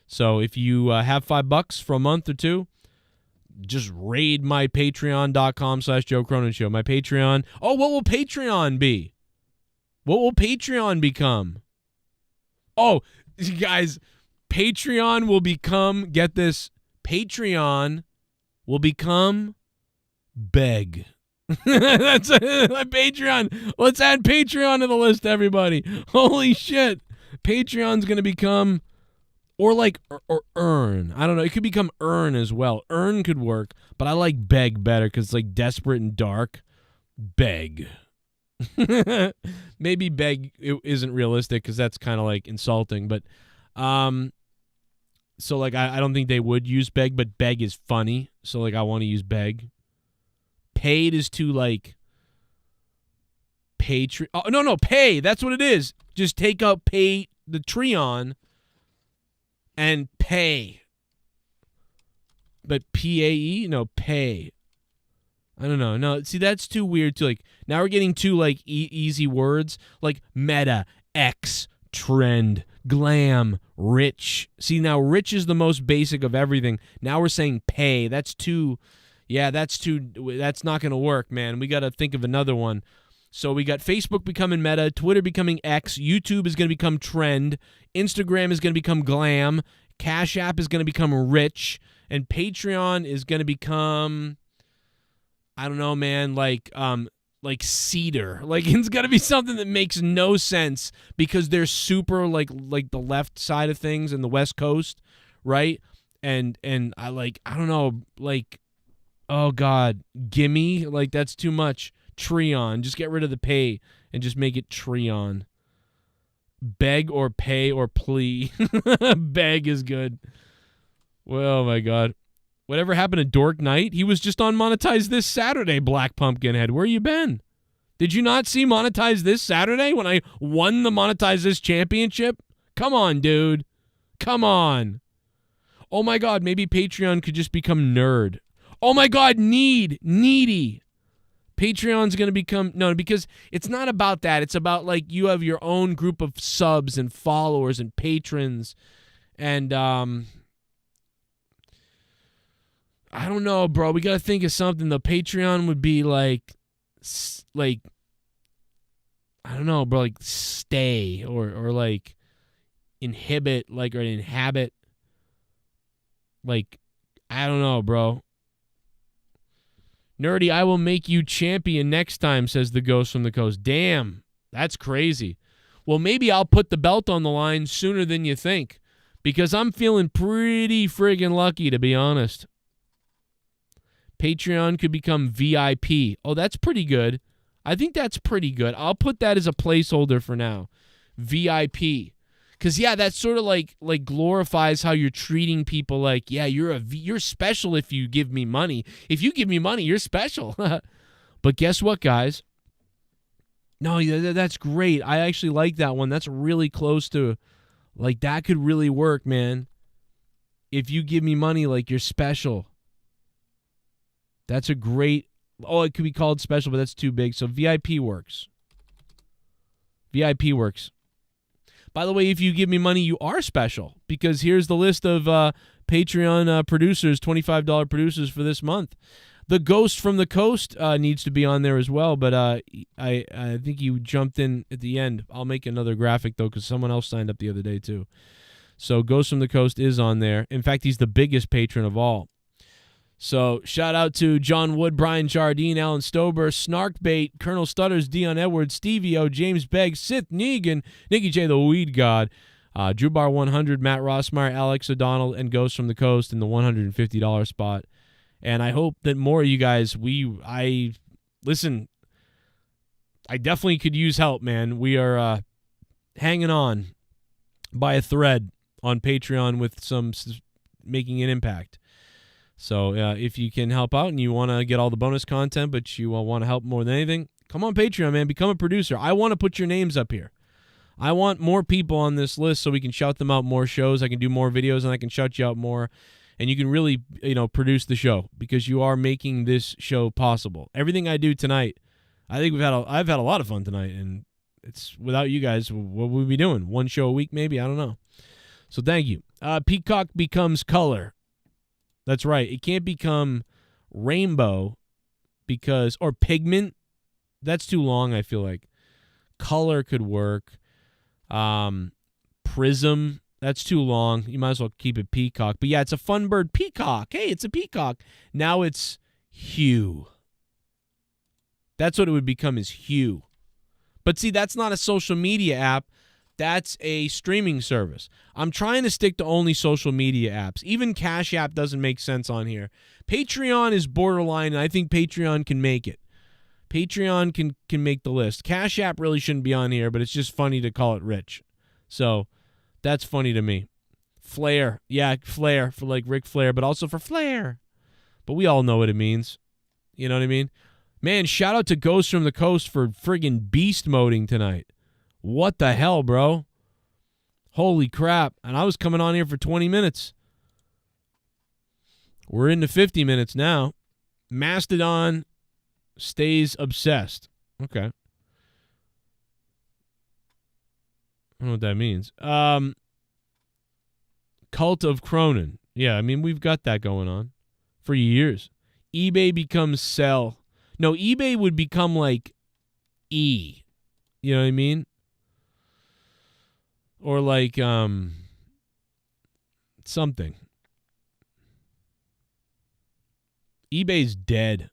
So if you have $5 for a month or two, just raid my patreon.com/Joe Cronin Show. My Patreon. Oh, what will Patreon be? What will Patreon become? Oh, you guys, Patreon will become, get this, Patreon will become Beg. That's a Patreon. Let's add Patreon to the list, everybody. Holy shit. Patreon's going to become, or like, or Earn. I don't know. It could become Earn as well. Earn could work, but I like Beg better because it's like desperate and dark. Beg. Maybe Beg isn't realistic because that's kind of like insulting, but so like I don't think they would use Beg, but Beg is funny, so like I want to use Beg. Paid is too like Patreon. Oh no, pay. That's what it is. Just take out pay the Treon and pay. But PAE? No, pay. I don't know. No, see, that's too weird too. Like now we're getting too like easy words like meta, X, trend, glam, rich. See, now rich is the most basic of everything. Now we're saying pay. That's too. Yeah, that's not going to work, man. We got to think of another one. So we got Facebook becoming meta, Twitter becoming X, YouTube is going to become trend, Instagram is going to become glam, Cash App is going to become rich, and Patreon is going to become, I don't know, man, like cedar. Like it's got to be something that makes no sense because they're super like the left side of things and the West Coast, right? And I don't know, like, oh God, gimme, like that's too much. Treon, just get rid of the pay and just make it Treon. Beg or pay or plea. Beg is good. Well, oh my God. Whatever happened to Dork Knight? He was just on Monetize This Saturday, Black Pumpkinhead. Where you been? Did you not see Monetize This Saturday when I won the Monetize This championship? Come on, dude. Come on. Oh my God, maybe Patreon could just become nerd. Oh my God, needy. Patreon's going to become, no, because it's not about that. It's about like you have your own group of subs and followers and patrons. And I don't know, bro. We got to think of something. The Patreon would be like, I don't know, bro, like stay or like inhibit, like, or inhabit. Like, I don't know, bro. Nerdy, I will make you champion next time, says the Ghost from the Coast. Damn, that's crazy. Well, maybe I'll put the belt on the line sooner than you think because I'm feeling pretty friggin' lucky, to be honest. Patreon could become VIP. Oh, that's pretty good. I think that's pretty good. I'll put that as a placeholder for now. VIP. Because, yeah, that sort of like glorifies how you're treating people like, yeah, you're special if you give me money. If you give me money, you're special. But guess what, guys? No, that's great. I actually like that one. That's really close to, like, that could really work, man. If you give me money, like, you're special. That's a great, oh, it could be called special, but that's too big. So VIP works. VIP works. By the way, if you give me money, you are special because here's the list of Patreon producers, $25 producers for this month. The Ghost from the Coast needs to be on there as well, but I think you jumped in at the end. I'll make another graphic, though, because someone else signed up the other day, too. So Ghost from the Coast is on there. In fact, he's the biggest patron of all. So shout out to John Wood, Brian Jardine, Alan Stober, Snarkbait, Colonel Stutters, Dion Edwards, Stevie O, James Begg, Sith Negan, Nicky J, the Weed God, Drew Bar 100, Matt Rossmeyer, Alex O'Donnell, and Ghost from the Coast in the $150 spot. And I hope that more of you guys, listen, I definitely could use help, man. We are hanging on by a thread on Patreon with some making an impact. So if you can help out and you want to get all the bonus content, but you want to help more than anything, come on Patreon, man. Become a producer. I want to put your names up here. I want more people on this list so we can shout them out more shows. I can do more videos and I can shout you out more. And you can really, produce the show because you are making this show possible. Everything I do tonight, I think I've had a lot of fun tonight, and it's without you guys, what would we be doing? One show a week, maybe? I don't know. So thank you. Peacock becomes color. That's right. It can't become rainbow or pigment. That's too long, I feel like. Color could work. Prism, that's too long. You might as well keep it peacock. But yeah, it's a fun bird peacock. Hey, it's a peacock. Now it's hue. That's what it would become, is hue. But see, that's not a social media app. That's a streaming service. I'm trying to stick to only social media apps. Even Cash App doesn't make sense on here. Patreon is borderline, and I think Patreon can make it. Patreon can make the list. Cash App really shouldn't be on here, but it's just funny to call it rich. So that's funny to me. Flair. Yeah, Flair for like Ric Flair, but also for Flair. But we all know what it means. You know what I mean? Man, shout out to Ghost from the Coast for friggin' beast moding tonight. What the hell, bro? Holy crap. And I was coming on here for 20 minutes. We're into 50 minutes now. Mastodon stays obsessed. Okay. I don't know what that means. Cult of Cronin. Yeah, I mean, we've got that going on for years. eBay becomes sell. No, eBay would become like E. You know what I mean? Or like something. eBay's dead.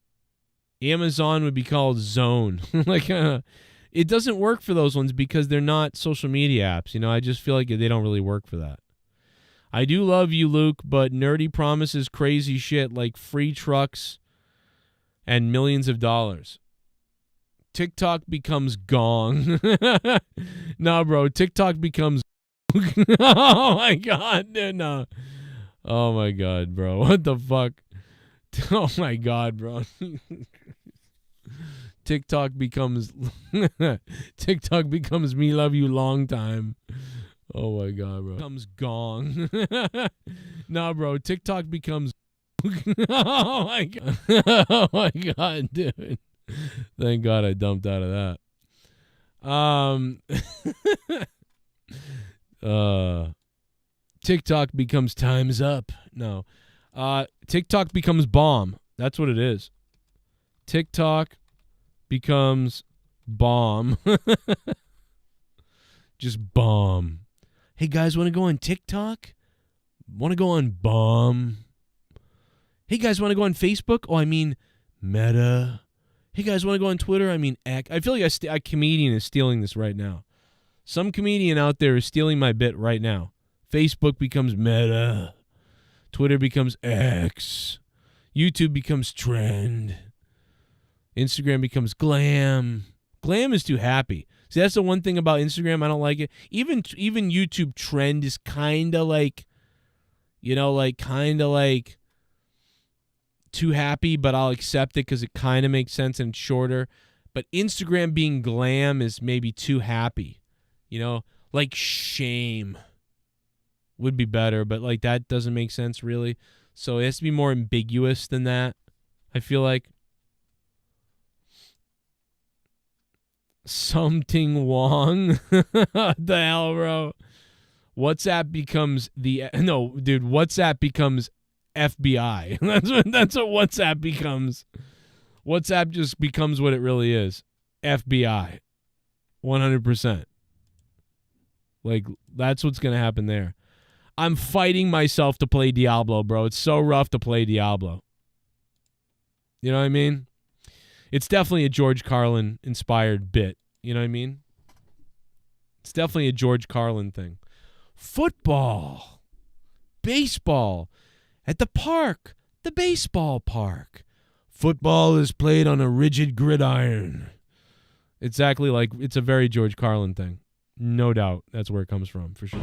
Amazon would be called Zone. It doesn't work for those ones because they're not social media apps. You know, I just feel like they don't really work for that. I do love you, Luke, but Nerdy promises crazy shit like free trucks and millions of dollars. TikTok becomes gong. No, bro. TikTok becomes... Oh, my God. Dude, no. Oh, my God, bro. What the fuck? Oh, my God, bro. TikTok becomes... TikTok becomes me love you long time. Oh, my God, bro. Becomes gong. No, bro. TikTok becomes... Oh, my God. Oh, my God, dude. Thank God I dumped out of that. TikTok becomes time's up. No. TikTok becomes bomb. That's what it is. TikTok becomes bomb. Just bomb. Hey, guys, want to go on TikTok? Want to go on bomb? Hey, guys, want to go on Facebook? Oh, I mean Meta. Hey, guys, want to go on Twitter? I mean X. I feel like a comedian is stealing this right now. Some comedian out there is stealing my bit right now. Facebook becomes Meta. Twitter becomes X. YouTube becomes Trend. Instagram becomes Glam. Glam is too happy. See, that's the one thing about Instagram. I don't like it. Even YouTube Trend is kind of like, you know, like kind of like too happy, but I'll accept it because it kind of makes sense and it's shorter. But Instagram being Glam is maybe too happy. You know, like shame would be better, but like that doesn't make sense really. So it has to be more ambiguous than that, I feel like. Something Wong. What the hell, bro? WhatsApp becomes WhatsApp becomes FBI. That's what WhatsApp becomes. WhatsApp just becomes what it really is. FBI. 100%. Like, that's what's going to happen there. I'm fighting myself to play Diablo, bro. It's so rough to play Diablo. You know what I mean? It's definitely a George Carlin inspired bit. You know what I mean? It's definitely a George Carlin thing. Football. Baseball. At the park. The baseball park. Football is played on a rigid gridiron. Exactly like it's a very George Carlin thing. No doubt. That's where it comes from, for sure.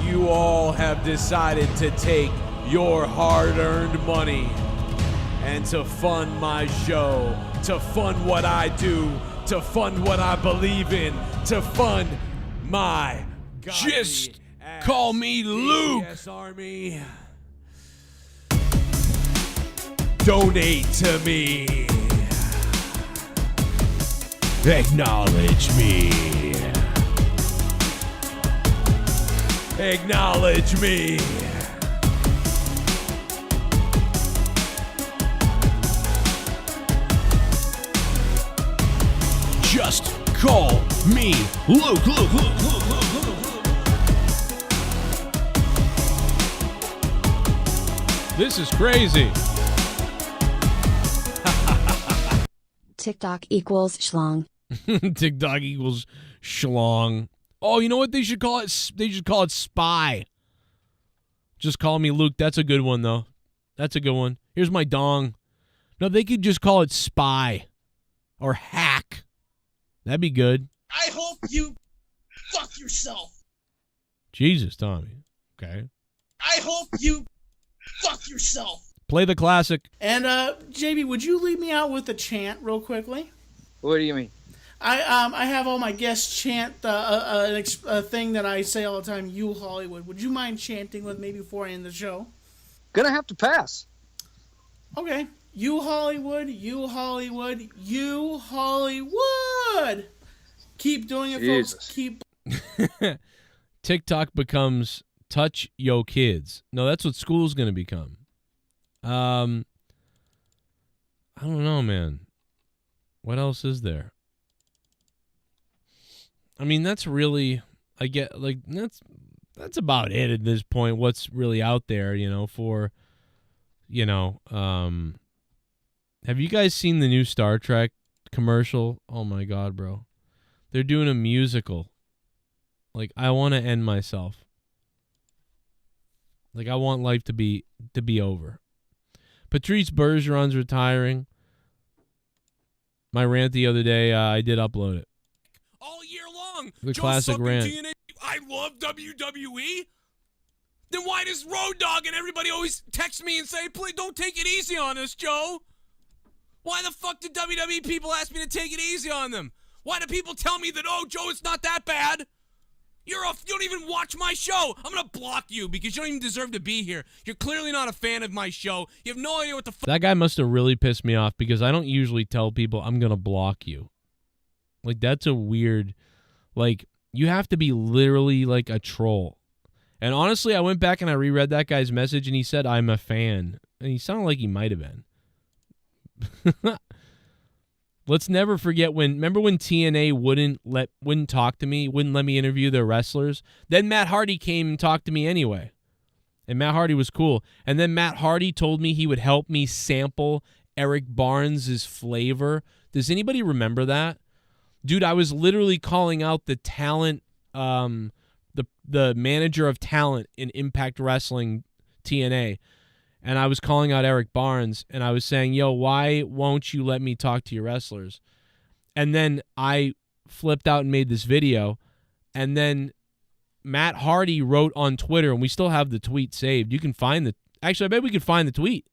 You all have decided to take your hard-earned money and to fund my show, to fund what I do, to fund what I believe in, to fund my Just call me Luke. Army. Donate to me. Acknowledge me. Acknowledge me. Just call me Luke. This is crazy. TikTok equals schlong. TikTok equals schlong. Oh, you know what they should call it? They should call it spy. Just call me Luke. That's a good one, though. That's a good one. Here's my dong. No, they could just call it spy or hack. That'd be good. I hope you fuck yourself. Jesus, Tommy. Okay. I hope you fuck yourself. Play the classic. And JB, would you lead me out with a chant real quickly? What do you mean? I have all my guests chant a thing that I say all the time. You Hollywood. Would you mind chanting with me before I end the show? Gonna have to pass. Okay. You Hollywood. You Hollywood. You Hollywood. Keep doing it, Jesus. folks. Keep. TikTok becomes touch yo kids. No, that's what school's gonna become. I don't know, man. What else is there? I mean, that's really, I get, like, that's about it at this point. What's really out there, you know, for, you know, have you guys seen the new Star Trek commercial? Oh my God, bro. They're doing a musical. Like, I want to end myself. Like, I want life to be over. Patrice Bergeron's retiring. My rant the other day, I did upload it. All year long. The Joe classic sucking rant. TNA. I love WWE. Then why does Road Dogg and everybody always text me and say, please don't take it easy on us, Joe? Why the fuck did WWE people ask me to take it easy on them? Why do people tell me that, oh, Joe, it's not that bad? You don't even watch my show. I'm going to block you because you don't even deserve to be here. You're clearly not a fan of my show. You have no idea what the fuck. That guy must have really pissed me off because I don't usually tell people I'm going to block you. Like, that's a weird, like, you have to be literally like a troll. And honestly, I went back and I reread that guy's message and he said, I'm a fan. And he sounded like he might have been. Let's never forget remember when TNA wouldn't talk to me, wouldn't let me interview their wrestlers? Then Matt Hardy came and talked to me anyway. And Matt Hardy was cool. And then Matt Hardy told me he would help me sample Eric Barnes' flavor. Does anybody remember that? Dude, I was literally calling out the talent, the manager of talent in Impact Wrestling TNA. And I was calling out Eric Barnes, and I was saying, yo, why won't you let me talk to your wrestlers? And then I flipped out and made this video, and then Matt Hardy wrote on Twitter, and we still have the tweet saved. You can find actually, I bet we could find the tweet.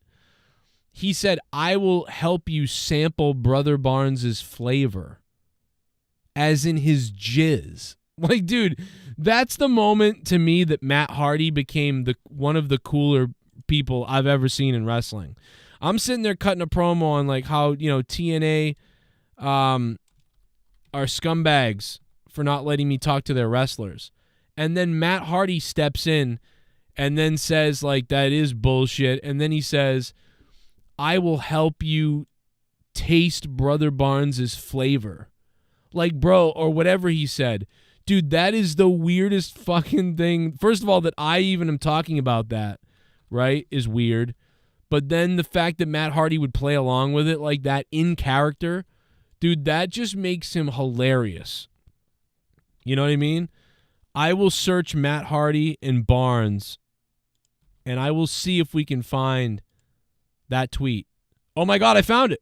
He said, I will help you sample Brother Barnes' flavor, as in his jizz. Like, dude, that's the moment to me that Matt Hardy became one of the cooler people I've ever seen in wrestling. I'm sitting there cutting a promo on like how, you know, TNA are scumbags for not letting me talk to their wrestlers. And then Matt Hardy steps in and then says like that is bullshit. And then he says, I will help you taste Brother Barnes' flavor. Like, bro, or whatever he said. Dude, that is the weirdest fucking thing. First of all, that I even am talking about that, right, is weird. But then the fact that Matt Hardy would play along with it like that in character, dude, that just makes him hilarious. You know what I mean? I will search Matt Hardy and Barnes, and I will see if we can find that tweet. Oh my God, I found it.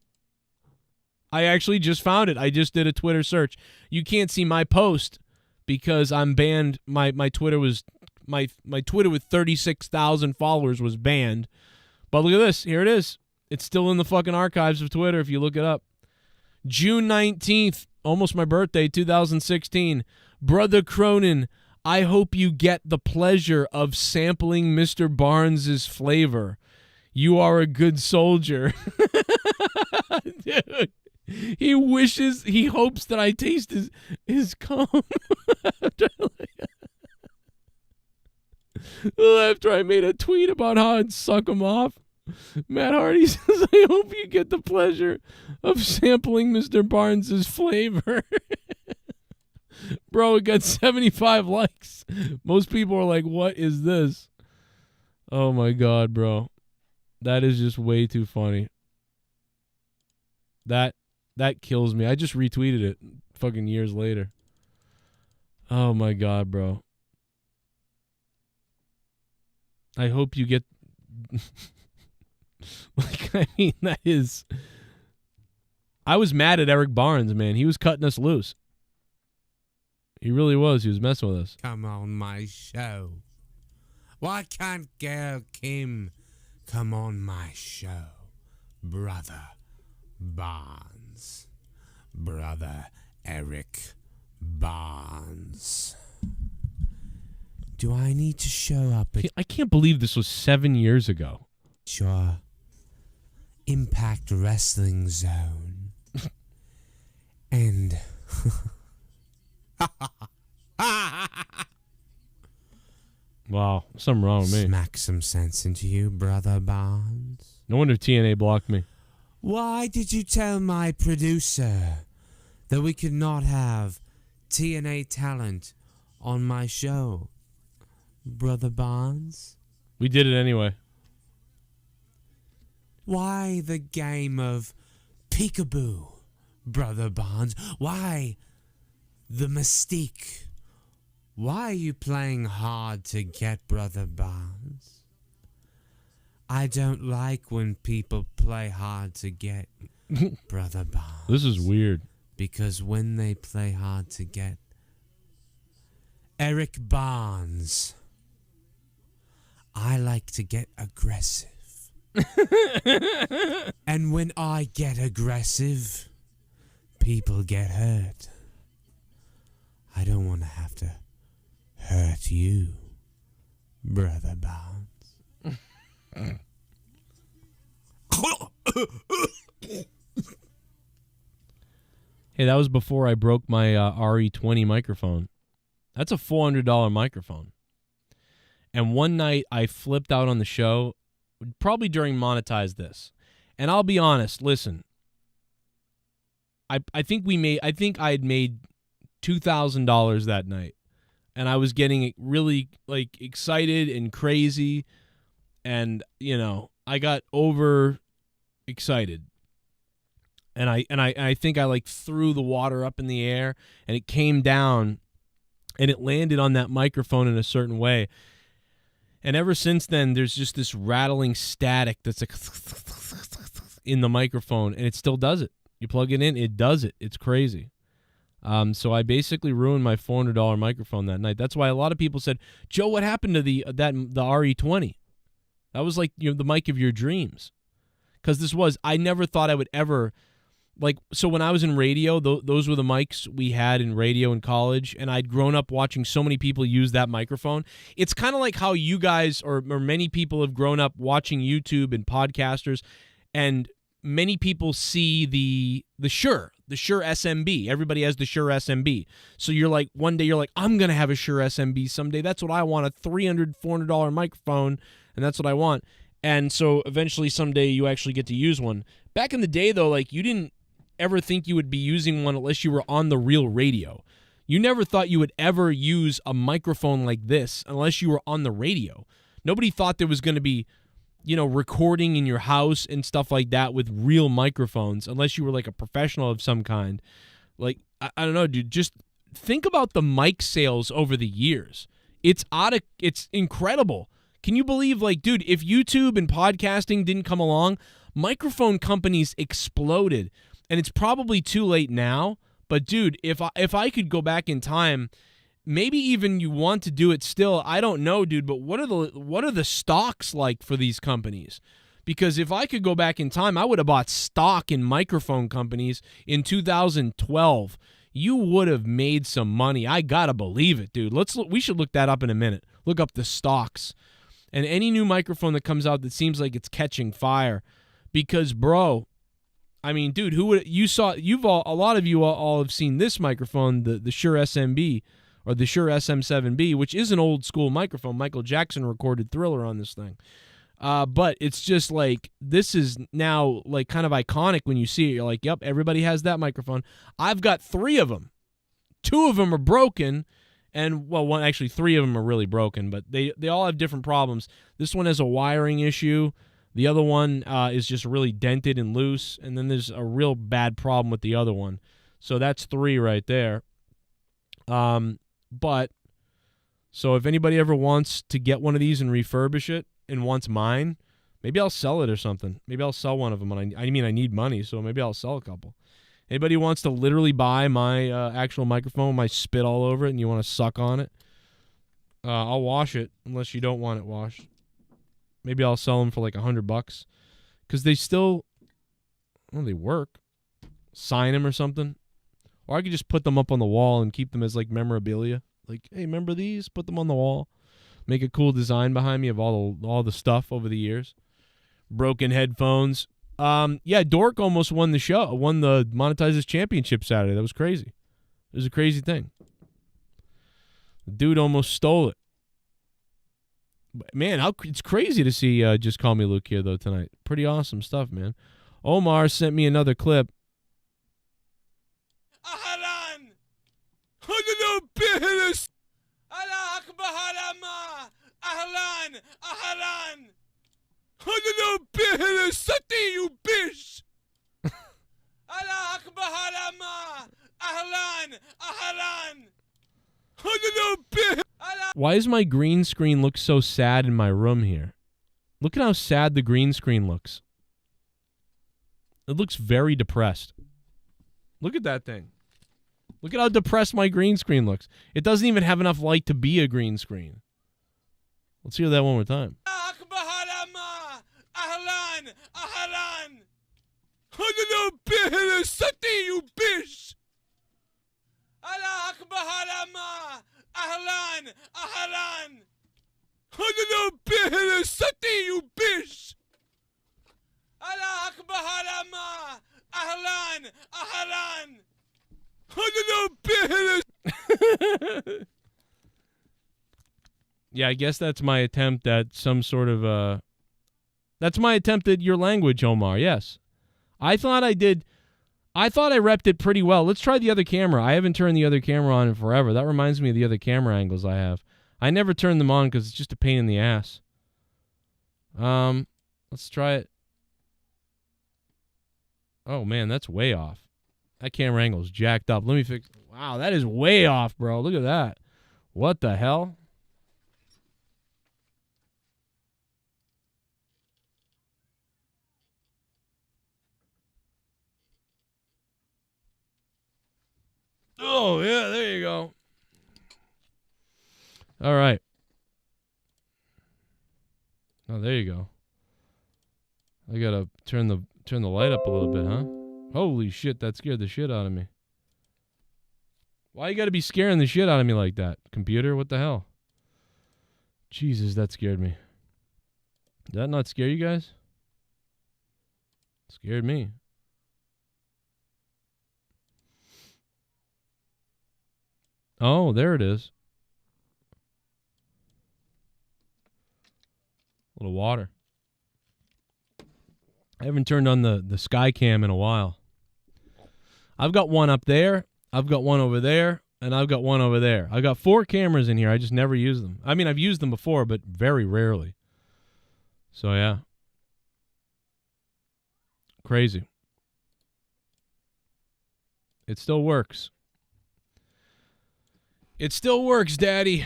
I actually just found it. I just did a Twitter search. You can't see my post because I'm banned. My Twitter was my Twitter with 36,000 followers was banned. But look at this. Here it is. It's still in the fucking archives of Twitter if you look it up. June 19th, almost my birthday, 2016. Brother Cronin, I hope you get the pleasure of sampling Mr. Barnes' flavor. You are a good soldier. Dude, he hopes that I taste his cum. After I made a tweet about how I'd suck him off. Matt Hardy says, I hope you get the pleasure of sampling Mr. Barnes' flavor. Bro, it got 75 likes. Most people are like, what is this? Oh, my God, bro. That is just way too funny. That kills me. I just retweeted it fucking years later. Oh, my God, bro. I hope you get... Like, I mean, that is... I was mad at Eric Barnes, man. He was cutting us loose. He really was. He was messing with us. Come on my show. Why can't Gail Kim come on my show? Brother Barnes. Brother Eric Barnes. Do I need to show up at... I can't believe this was 7 years ago. Sure. Impact Wrestling Zone. And... Wow, something wrong with me. Smack some sense into you, Brother Barnes. No wonder TNA blocked me. Why did you tell my producer that we could not have TNA talent on my show, Brother Barnes? We did it anyway. Why the game of peekaboo, Brother Barnes? Why the mystique? Why are you playing hard to get, Brother Barnes? I don't like when people play hard to get, Brother Barnes. This is weird. Because when they play hard to get, Eric Barnes, I like to get aggressive. And when I get aggressive, people get hurt. I don't want to have to hurt you, Brother Barnes. Hey, that was before I broke my RE20 microphone. That's a $400 microphone. And one night I flipped out on the show, probably during Monetize This. And I'll be honest, listen. I think I had made $2,000 that night. And I was getting really like excited and crazy, and I got over excited. And I think I like threw the water up in the air, and it came down and it landed on that microphone in a certain way. And ever since then, there's just this rattling static that's like in the microphone, and it still does it. You plug it in, it does it. It's crazy. So I basically ruined my $400 microphone that night. That's why a lot of people said, Joe, what happened to the RE20? That was like the mic of your dreams. Because I never thought I would ever, so when I was in radio, those were the mics we had in radio in college, and I'd grown up watching so many people use that microphone. It's kind of like how you guys or many people have grown up watching YouTube and podcasters, and many people see the Shure SMB. Everybody has the Shure SMB. So you're like, one day you're like, I'm going to have a Shure SMB someday. That's what I want, a $300, $400 microphone, and that's what I want. And so eventually someday you actually get to use one. Back in the day, though, you didn't ever think you would be using one unless you were on the real radio. You never thought you would ever use a microphone like this unless you were on the radio. Nobody thought there was going to be recording in your house and stuff like that with real microphones, unless you were like a professional of some kind. I don't know, dude. Just think about the mic sales over the years. It's incredible. Can you believe, dude, if YouTube and podcasting didn't come along, microphone companies exploded. And it's probably too late now. But dude, if I could go back in time, maybe even you want to do it still. I don't know, dude, but what are the stocks like for these companies? Because if I could go back in time, I would have bought stock in microphone companies in 2012. You would have made some money. I gotta believe it, dude. We should look that up in a minute. Look up the stocks. And any new microphone that comes out that seems like it's catching fire. Because, bro, I mean, dude, a lot of you all have seen this microphone, the Shure SMB, or the Shure SM7B, which is an old school microphone. Michael Jackson recorded Thriller on this thing. But it's just like, this is now like kind of iconic when you see it. You're like, yep, everybody has that microphone. I've got 3 of them. 2 of them are broken, and well, actually 3 of them are really broken, but they all have different problems. This one has a wiring issue. The other one is just really dented and loose, and then there's a real bad problem with the other one. So that's 3 right there. But so if anybody ever wants to get one of these and refurbish it and wants mine, maybe I'll sell it or something. Maybe I'll sell one of them. I mean, I need money, so maybe I'll sell a couple. Anybody wants to literally buy my actual microphone, my spit all over it, and you want to suck on it, I'll wash it unless you don't want it washed. Maybe I'll sell them for like $100 because they still, well, they work. Sign them or something. Or I could just put them up on the wall and keep them as like memorabilia. Like, hey, remember these? Put them on the wall. Make a cool design behind me of all the stuff over the years. Broken headphones. Yeah, Dork almost won the show. Won the Monetizes Championship Saturday. That was crazy. It was a crazy thing. The dude almost stole it. But man, it's crazy to see Just Call Me Luke here, though, tonight. Pretty awesome stuff, man. Omar sent me another clip. Ahlan! Ahlan! Ahlan! You bitch! Allah Akbar Ahlan! Ahlan! Why does my green screen look so sad in my room here? Look at how sad the green screen looks. It looks very depressed. Look at that thing. Look at how depressed my green screen looks. It doesn't even have enough light to be a green screen. Let's hear that one more time. Ahlan! Ahlan! You bitch! Allah Akbar Ahlan! Ahlan! You bitch! Allah Akbar Ahlan! Ahlan! Yeah, I guess that's my attempt at some sort of that's my attempt at your language, Omar. Yes. I thought I repped it pretty well. Let's try the other camera. I haven't turned the other camera on in forever. That reminds me of the other camera angles I have. I never turn them on because it's just a pain in the ass. Let's try it. Oh, man, that's way off. That camera angle is jacked up. Let me fix. Wow, that is way off, bro. Look at that. What the hell? Oh, yeah, there you go. All right. Oh, there you go. I got to turn the light up a little bit, huh? Holy shit, that scared the shit out of me. Why you got to be scaring the shit out of me like that? Computer, what the hell? Jesus, that scared me. Did that not scare you guys? It scared me. Oh, there it is. A little water. I haven't turned on the sky cam in a while. I've got one up there, I've got one over there, and I've got one over there. I've got 4 cameras in here. I just never use them. I mean, I've used them before, but very rarely. So, yeah. Crazy. It still works. It still works, Daddy.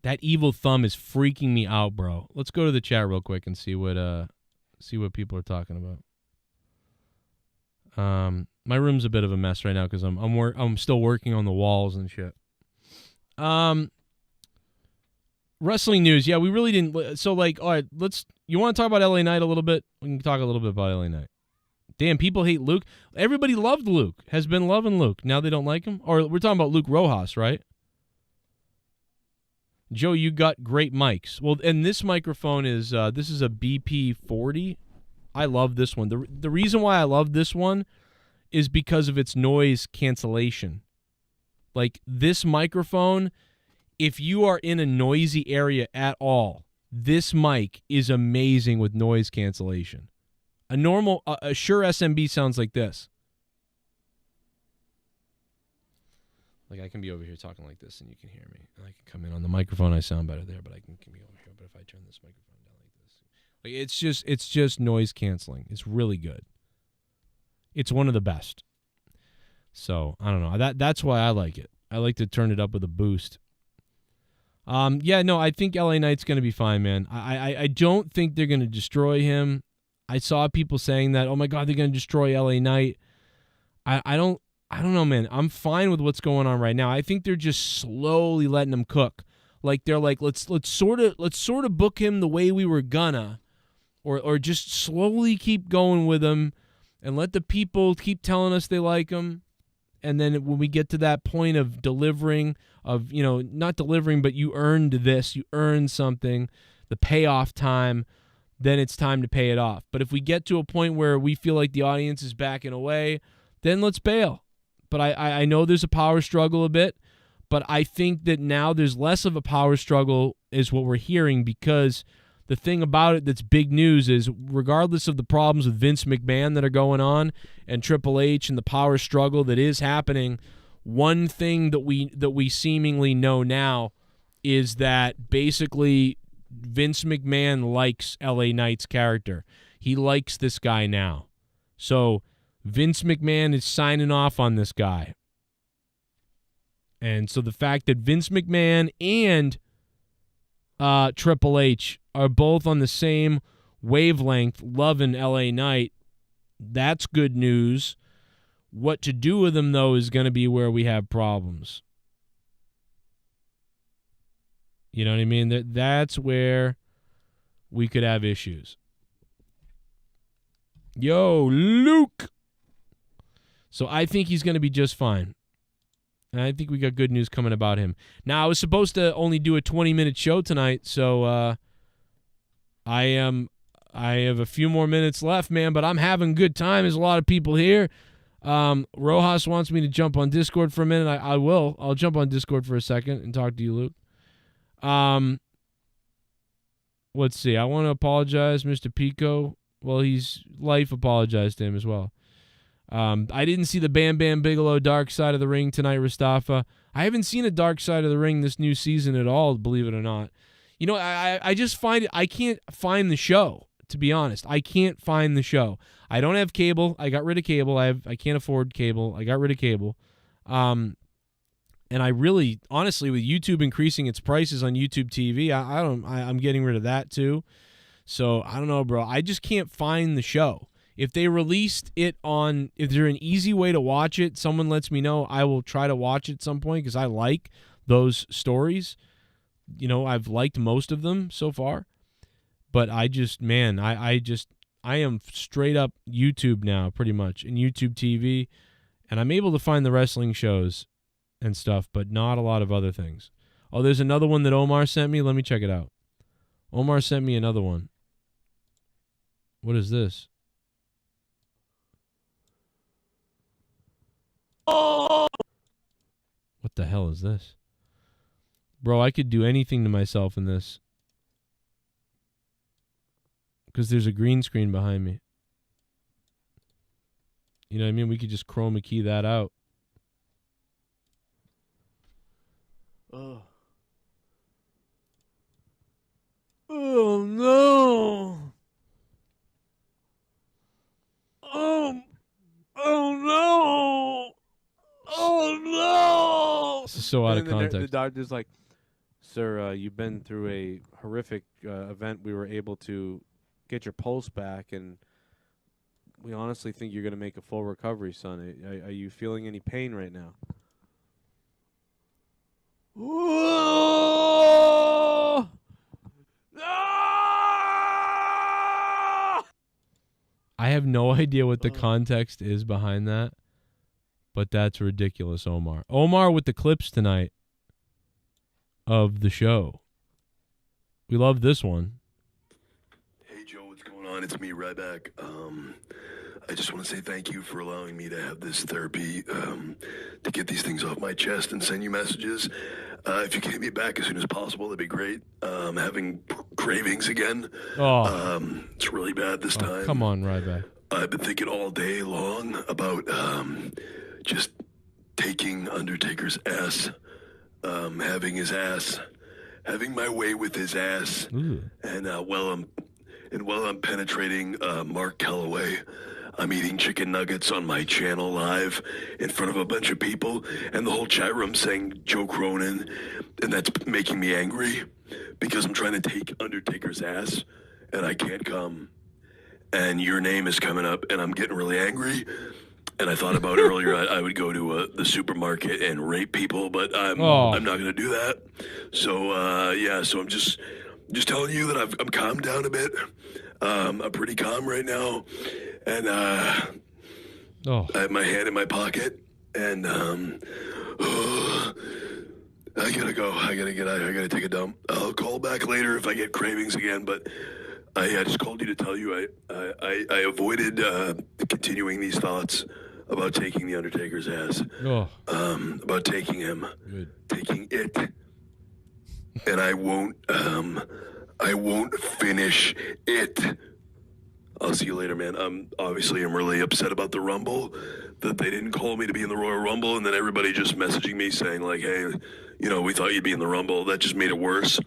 That evil thumb is freaking me out, bro. Let's go to the chat real quick and see what people are talking about. My room's a bit of a mess right now because I'm still working on the walls and shit. Wrestling news. Yeah, we really didn't. So, like, all right, you want to talk about LA Knight a little bit? We can talk a little bit about LA Knight. Damn, people hate Luke. Everybody loved Luke. Has been loving Luke. Now they don't like him? Or we're talking about Luke Rojas, right? Joe, you got great mics. Well, and this microphone is, this is a BP40. I love this one. The reason why I love this one is because of its noise cancellation. Like, this microphone, if you are in a noisy area at all, this mic is amazing with noise cancellation. A normal, a Shure SMB sounds like this. Like I can be over here talking like this and you can hear me. And I can come in on the microphone, I sound better there, but I can be over here. But if I turn this microphone down like this, like it's just noise canceling. It's really good. It's one of the best. So I don't know. That's why I like it. I like to turn it up with a boost. Yeah, no, I think LA Knight's gonna be fine, man. I don't think they're gonna destroy him. I saw people saying that, oh my God, they're gonna destroy LA Knight. I don't know, man. I'm fine with what's going on right now. I think they're just slowly letting him cook. Like they're like, let's sort of book him the way we were gonna, or just slowly keep going with him, and let the people keep telling us they like him. And then when we get to that point of delivering, of, you know, not delivering, but you earned this, you earned something, the payoff time, then it's time to pay it off. But if we get to a point where we feel like the audience is backing away, then let's bail. But I know there's a power struggle a bit, but I think that now there's less of a power struggle is what we're hearing, because the thing about it that's big news is, regardless of the problems with Vince McMahon that are going on and Triple H and the power struggle that is happening, one thing that we seemingly know now is that basically Vince McMahon likes LA Knight's character. He likes this guy now. So Vince McMahon is signing off on this guy. And so the fact that Vince McMahon and Triple H are both on the same wavelength, loving LA Knight, that's good news. What to do with him, though, is going to be where we have problems. You know what I mean? That's where we could have issues. Yo, Luke! So I think he's going to be just fine. And I think we got good news coming about him. Now, I was supposed to only do a 20-minute show tonight, so I have a few more minutes left, man, but I'm having a good time. There's a lot of people here. Rojas wants me to jump on Discord for a minute. I will. I'll jump on Discord for a second and talk to you, Luke. Let's see. I want to apologize, Mr. Pico. Well, Life apologized to him as well. I didn't see the Bam Bam Bigelow Dark Side of the Ring tonight, Mustafa. I haven't seen a Dark Side of the Ring this new season at all, believe it or not. You know, I just find it, I can't find the show, to be honest. I can't find the show. I don't have cable. I got rid of cable. I can't afford cable. I got rid of cable. And I really, honestly, with YouTube increasing its prices on YouTube TV, I'm getting rid of that too. So I don't know, bro. I just can't find the show. If they released it on, if there's an easy way to watch it, someone lets me know, I will try to watch it at some point, because I like those stories. You know, I've liked most of them so far. But I just, man, I am straight up YouTube now, pretty much, and YouTube TV. And I'm able to find the wrestling shows and stuff, but not a lot of other things. Oh, there's another one that Omar sent me. Let me check it out. Omar sent me another one. What is this? Oh! What the hell is this? Bro, I could do anything to myself in this. Because there's a green screen behind me. You know what I mean? We could just chroma key that out. Oh. Oh, no. Oh no! Oh no! This is so out of context. The doctor's like, "Sir, you've been through a horrific event. We were able to get your pulse back, and we honestly think you're going to make a full recovery, son. Are you feeling any pain right now?" Oh! I have no idea what the context is behind that, but that's ridiculous, Omar. Omar with the clips tonight of the show. We love this one. Hey, Joe, what's going on? It's me, Ryback. I just want to say thank you for allowing me to have this therapy to get these things off my chest and send you messages. If you can hit me back as soon as possible, that'd be great. I'm having cravings again. It's really bad this time. Come on, Ryback. I've been thinking all day long about just taking Undertaker's ass, having his ass, having my way with his ass, and while I'm penetrating Mark Calloway, I'm eating chicken nuggets on my channel live in front of a bunch of people, and the whole chat room saying Joe Cronin, and that's making me angry because I'm trying to take Undertaker's ass, and I can't come. And your name is coming up, and I'm getting really angry. And I thought about earlier I would go to the supermarket and rape people, but I'm not going to do that. So so I'm just telling you that I'm calmed down a bit. I'm pretty calm right now, and I have my hand in my pocket, and I gotta go. I gotta take a dump. I'll call back later if I get cravings again, but I just called you to tell you I avoided continuing these thoughts about taking the Undertaker's ass, about taking him, taking it, and I won't finish it. I'll see you later, man. I'm really upset about the Rumble, that they didn't call me to be in the Royal Rumble, and then everybody just messaging me saying like, hey, we thought you'd be in the Rumble. That just made it worse.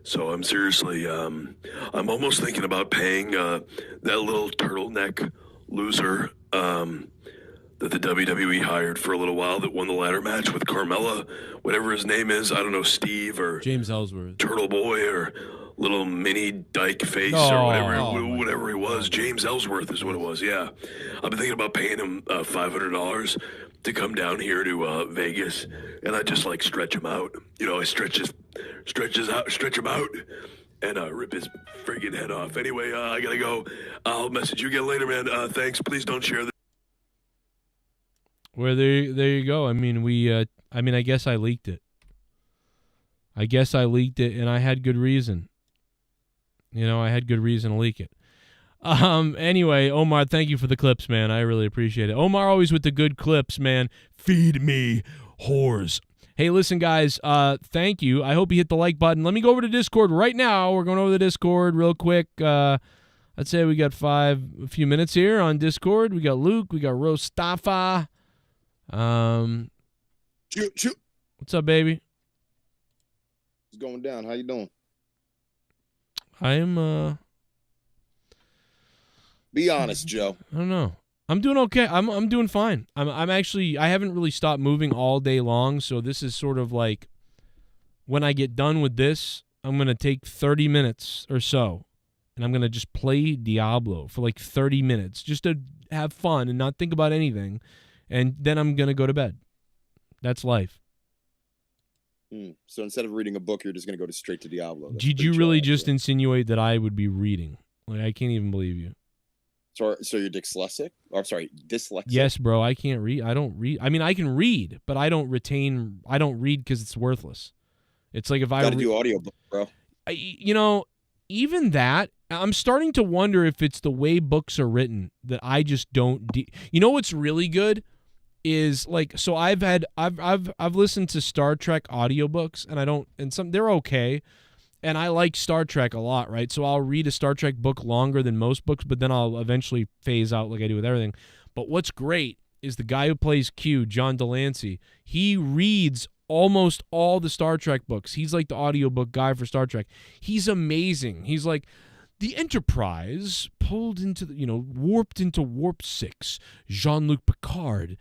So I'm seriously, I'm almost thinking about paying that little turtleneck loser that the WWE hired for a little while that won the ladder match with Carmella, whatever his name is. I don't know, Steve or James Ellsworth, Turtle Boy or little mini dyke face or whatever he was. James Ellsworth is what it was. Yeah, I've been thinking about paying him $500 to come down here to Vegas, and I just like stretch him out. I stretch him out, and rip his friggin' head off. Anyway, I gotta go. I'll message you again later, man. Thanks. Please don't share this. Well, there you go. I mean, I guess I leaked it. And I had good reason. I had good reason to leak it. Anyway, Omar, thank you for the clips, man. I really appreciate it. Omar always with the good clips, man. Feed me, whores. Hey, listen, guys, thank you. I hope you hit the like button. Let me go over to Discord right now. We're going over to Discord real quick. I'd say we got a few minutes here on Discord. We got Luke. We got Rostafa. What's up, baby? What's going down? How you doing? I am, Be honest, Joe. I don't know. I'm doing okay. I'm doing fine. I'm actually, I haven't really stopped moving all day long, so this is sort of like when I get done with this, I'm going to take 30 minutes or so, and I'm going to just play Diablo for like 30 minutes just to have fun and not think about anything, and then I'm going to go to bed. That's life. So instead of reading a book, you're just going to go straight to Diablo. Did you really just insinuate that I would be reading? Like, I can't even believe you. So you're dyslexic? Or sorry, dyslexic? Yes, bro. I can't read. I don't read. I mean, I can read, but I don't read because it's worthless. It's like if I gotta do audiobook, bro. Even that, I'm starting to wonder if it's the way books are written that I just don't. What's really good is like, so I've listened to Star Trek audiobooks, and they're okay. And I like Star Trek a lot, right? So I'll read a Star Trek book longer than most books, but then I'll eventually phase out like I do with everything. But what's great is the guy who plays Q, John Delancey, he reads almost all the Star Trek books. He's like the audiobook guy for Star Trek. He's amazing. He's like, the Enterprise pulled into warped into Warp 6. Jean-Luc Picard,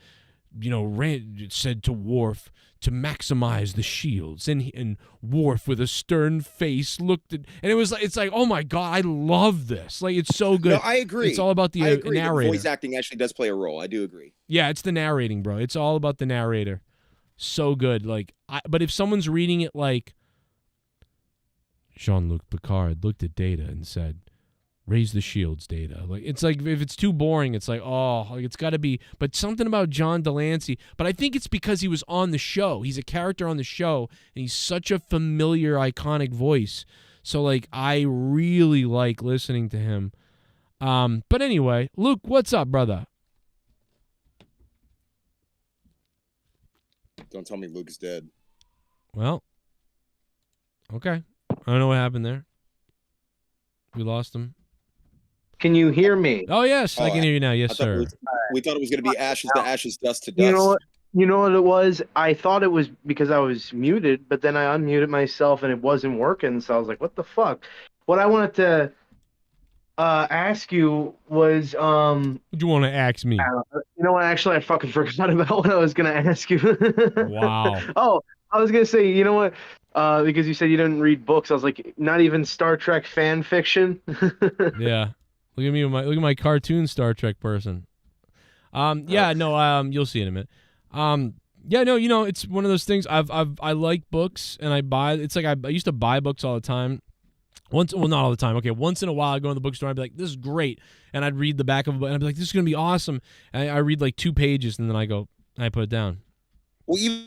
said to Worf to maximize the shields, and Worf with a stern face looked at, and it's like, oh my god, I love this. Like, it's so good. No, I agree. It's all about the narrator. The voice acting actually does play a role. I do agree. Yeah, it's the narrating, bro. It's all about the narrator. So good. But if someone's reading it like Jean-Luc Picard looked at Data and said, raise the shields, Data. Like, it's like, if it's too boring, it's like, it's got to be. But something about John Delancey. But I think it's because he was on the show. He's a character on the show, and he's such a familiar, iconic voice. So, like, I really like listening to him. But anyway, Luke, what's up, brother? Don't tell me Luke's dead. Well, okay. I don't know what happened there. We lost him. Can you hear me? Oh yes, I can hear you now. Yes, sir. We thought it was going to be ashes to ashes, dust to dust. You know what it was? I thought it was because I was muted, but then I unmuted myself and it wasn't working. So I was like, "What the fuck?" What I wanted to ask you was, What do you want to ask me? you know what? Actually, I fucking forgot about what I was gonna ask you. Wow. Oh, I was gonna say, you know what? Because you said you didn't read books, I was like, not even Star Trek fan fiction. Yeah. Look at me, look at my cartoon Star Trek person. Yeah, no, you'll see in a minute. Yeah, no, you know, it's one of those things. I like books and I buy. It's like I used to buy books all the time. Well, not all the time. Okay, once in a while I go in the bookstore. I'd be like, "This is great," and I'd read the back of a book, and I'd be like, "This is gonna be awesome." And I read like 2 pages, and then I put it down. Well, even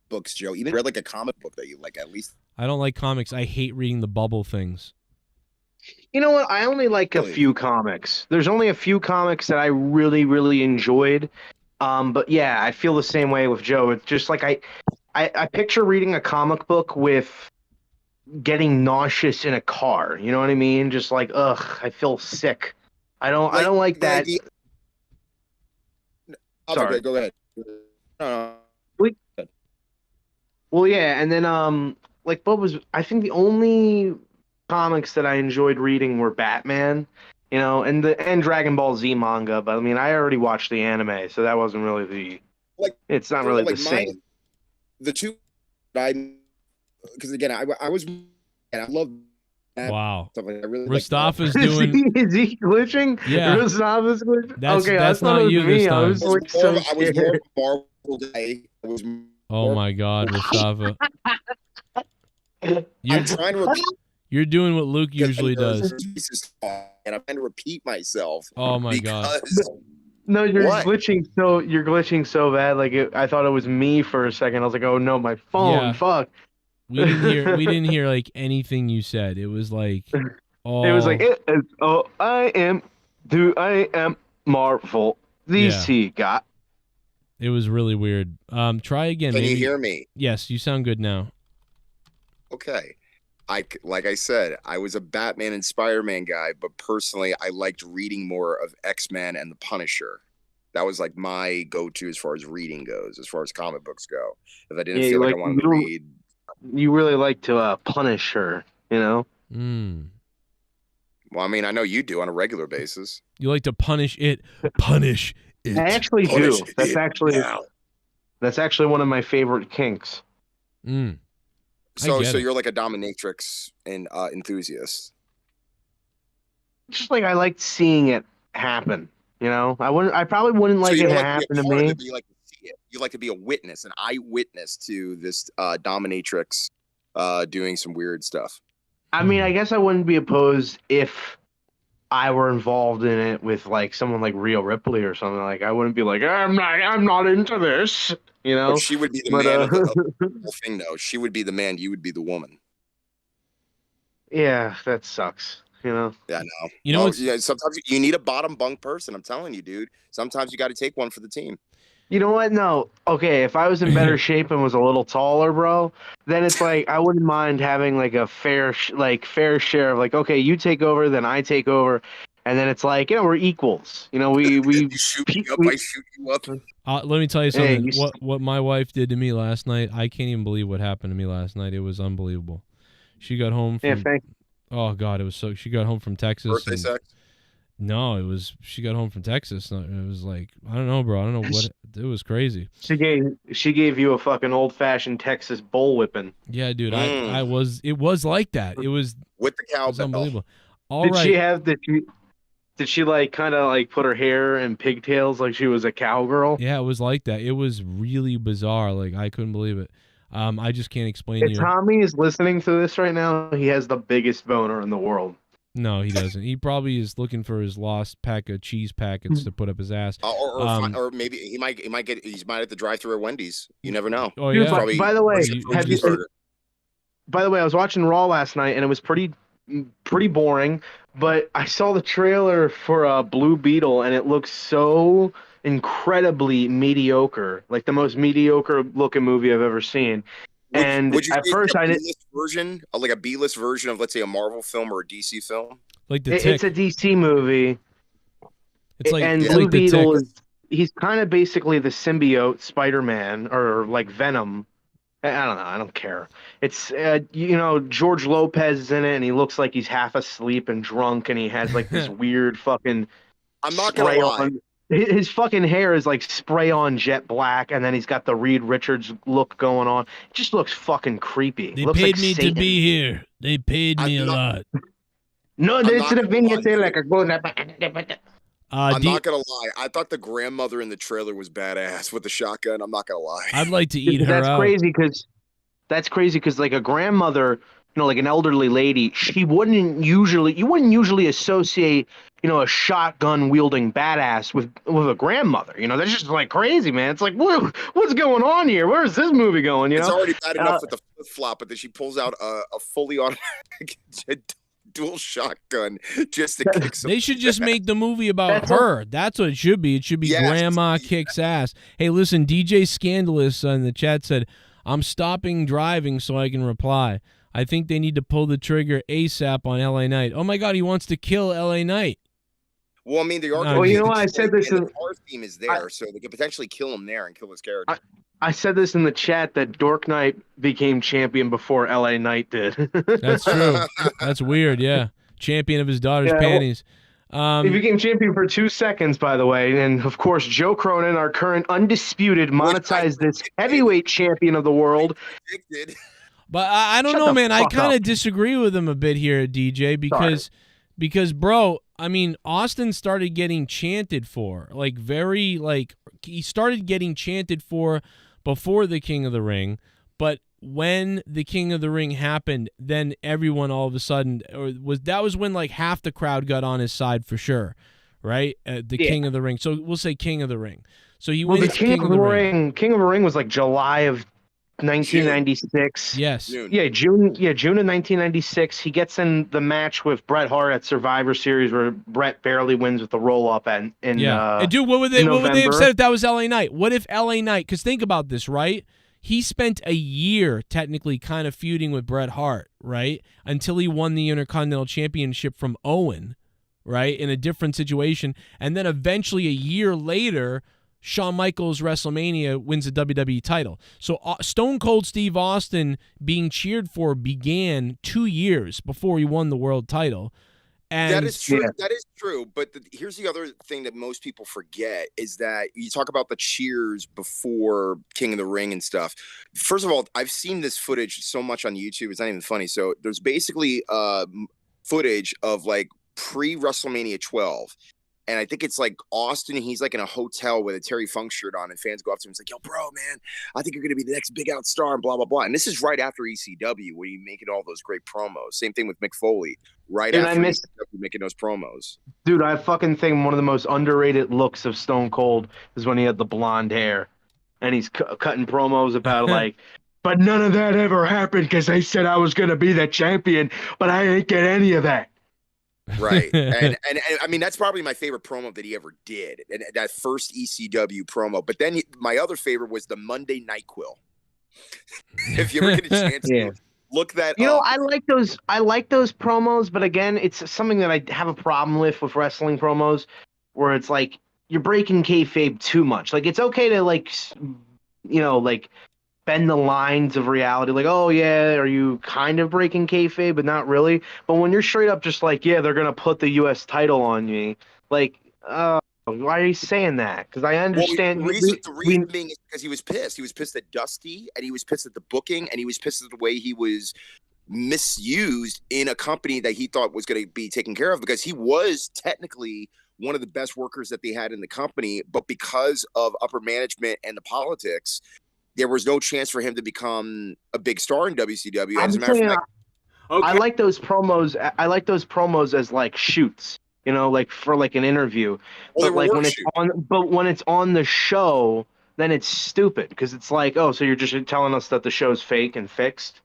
books, Joe. Even read like a comic book that you like at least. I don't like comics. I hate reading the bubble things. You know what? I only like a few comics. There's only a few comics that I really, really enjoyed. But yeah, I feel the same way with Joe. It's just like I picture reading a comic book with getting nauseous in a car. You know what I mean? Just like, ugh, I feel sick. I don't like that. Sorry, go ahead. Well, yeah, and then like Bob was. I think the only comics that I enjoyed reading were Batman, you know, and Dragon Ball Z manga. But I mean, I already watched the anime, so that wasn't really it's not really the same. The two, because again, I was, and I love. Wow. Stuff like that. I really Mustafa's doing. Is he glitching? Yeah. Mustafa's glitching. That's not you this time. I was like so scared. I was more Marvel guy. Oh my God, Mustafa. I'm trying to repeat. You're doing what Luke usually does. And I'm trying to repeat myself. Oh my God. No, you're glitching so bad. Like I thought it was me for a second. I was like, oh no, my phone. Yeah. Fuck. We didn't hear like anything you said. It was like, oh. It was like, I am Marvel. DC got. It was really weird. Try again. Can you hear me? Yes, you sound good now. Okay. Like I said, I was a Batman and Spider-Man guy, but personally, I liked reading more of X-Men and the Punisher. That was like my go-to as far as reading goes, as far as comic books go. If I didn't feel like I wanted to read. You really like to punish her, you know? Well, I mean, I know you do on a regular basis. You like to punish it. Punish it. I actually do. That's actually one of my favorite kinks. So you're like a dominatrix and enthusiast. Just like I liked seeing it happen. You know, I probably wouldn't like it to happen to me. You like to see it. You like to be a witness, an eyewitness to this dominatrix doing some weird stuff. I mean, I guess I wouldn't be opposed if I were involved in it with like someone like Rhea Ripley or something. Like I wouldn't be like, I'm not into this. You know, but she would be the man of the whole thing, though. She would be the man. You would be the woman. Yeah, that sucks. You know. Yeah, I know. You know, sometimes you need a bottom bunk person. I'm telling you, dude. Sometimes you got to take one for the team. You know what? No. Okay, if I was in better shape and was a little taller, bro, then it's like I wouldn't mind having like a fair share of like, okay, you take over, then I take over. And then it's like, you know, we're equals. You know, we shoot me up, I shoot you up. Let me tell you something. What my wife did to me last night, I can't even believe what happened to me last night. It was unbelievable. She got home from oh God, it was so. She got home from Texas. Birthday sex? No, she got home from Texas. It was like, I don't know, bro. I don't know what it was crazy. She gave you a fucking old fashioned Texas bull whipping. Yeah, dude. It was like that. It was with the cowbell. It was unbelievable. Did she like kind of like put her hair in pigtails like she was a cowgirl? Yeah, it was like that. It was really bizarre. Like I couldn't believe it. I just can't explain to you. If Tommy is listening to this right now, he has the biggest boner in the world. No, he doesn't. He probably is looking for his lost pack of cheese packets to put up his ass. Or maybe he might at the drive-thru at Wendy's. You never know. Oh yeah. By the way, I was watching Raw last night and it was pretty boring, but I saw the trailer for Blue Beetle and it looks so incredibly mediocre, like the most mediocre looking movie I've ever seen. Would you at first I didn't version, like a B-list version of, let's say, a Marvel film or a DC film? Like the It's a DC movie. It's like and it's Blue like the Beetle Tick. he's kind of basically the symbiote Spider-Man or like Venom. I don't know. I don't care. It's George Lopez is in it, and he looks like he's half asleep and drunk, and he has like this weird fucking. I'm not gonna lie. On. His fucking hair is like spray on jet black, and then he's got the Reed Richards look going on. It just looks fucking creepy. They looks paid like me Satan. to be here. They paid me a lot. No, they should have been like a good. I'm not gonna lie. I thought the grandmother in the trailer was badass with the shotgun. I'm not gonna lie. I'd like to eat her That's out. That's crazy because like a grandmother, like an elderly lady, you wouldn't usually associate, a shotgun wielding badass with a grandmother. That's just like crazy, man. It's like what's going on here? Where's this movie going? It's already bad enough with the flip flop, but then she pulls out a fully automatic dual shotgun just to kick some. They should just make the movie about That's her. That's what it should be. It should be Yes. Grandma Kicks Ass. Hey, listen, DJ Scandalous in the chat said, I'm stopping driving so I can reply. I think they need to pull the trigger ASAP on LA Knight. Oh my God, he wants to kill LA Knight. Well, I mean, the Well, I said this. The car theme is there, so they could potentially kill him there and kill his character. I said this in the chat that Dork Knight became champion before LA Knight did. That's true. That's weird, yeah. Champion of his daughter's panties. He became champion for 2 seconds, by the way. And, of course, Joe Cronin, our current undisputed, monetized this heavyweight champion of the world. But I don't Shut know, the man. I fuck kind up. of disagree with him a bit here, DJ, because, bro, I mean, Austin started getting chanted for. He started getting chanted for before the King of the Ring. But when the King of the Ring happened, then everyone all of a sudden that was when like half the crowd got on his side for sure, right? King of the Ring. So we'll say King of the Ring. So he wins the King of the Ring. King of the Ring was like July of 1996. Yes. June of 1996. He gets in the match with Bret Hart at Survivor Series where Bret barely wins with the roll up and dude, what would they have said if that was LA Knight? What if LA Knight? Because think about this, right? He spent a year technically kind of feuding with Bret Hart, right? Until he won the Intercontinental Championship from Owen, right? In a different situation. And then eventually a year later, Shawn Michaels WrestleMania wins the WWE title. So Stone Cold Steve Austin being cheered for began 2 years before he won the world title. And that is true. That is true. But here's the other thing that most people forget is that you talk about the cheers before King of the Ring and stuff. First of all, I've seen this footage so much on YouTube. It's not even funny. So there's basically footage of like pre-WrestleMania 12. And I think it's like Austin. He's like in a hotel with a Terry Funk shirt on, and fans go up to him and say, "Yo, bro, man, I think you're going to be the next big out star," and blah, blah, blah. And this is right after ECW, where you making all those great promos. Same thing with Mick Foley, right after ECW making those promos. Dude, I fucking think one of the most underrated looks of Stone Cold is when he had the blonde hair. And he's cutting promos about like, but none of that ever happened because they said I was going to be the champion, but I ain't get any of that. Right. and I mean, that's probably my favorite promo that he ever did. And that first ECW promo. But then my other favorite was the Monday Night Quill. If you ever get a chance to look that up. I like those promos, but again, it's something that I have a problem with wrestling promos where it's like you're breaking kayfabe too much. Like it's okay to like bend the lines of reality, like, oh yeah, are you kind of breaking kayfabe, but not really. But when you're straight up just like, yeah, they're gonna put the U.S. title on me, like, why are you saying that? Because I understand. Well, the reason being is because he was pissed. He was pissed at Dusty, and he was pissed at the booking, and he was pissed at the way he was misused in a company that he thought was going to be taken care of, because he was technically one of the best workers that they had in the company, but because of upper management and the politics, there was no chance for him to become a big star in WCW. As a matter of fact, I like those promos. I like those promos as like shoots, like for like an interview. But like when it's on the show, then it's stupid because it's like, oh, so you're just telling us that the show's fake and fixed.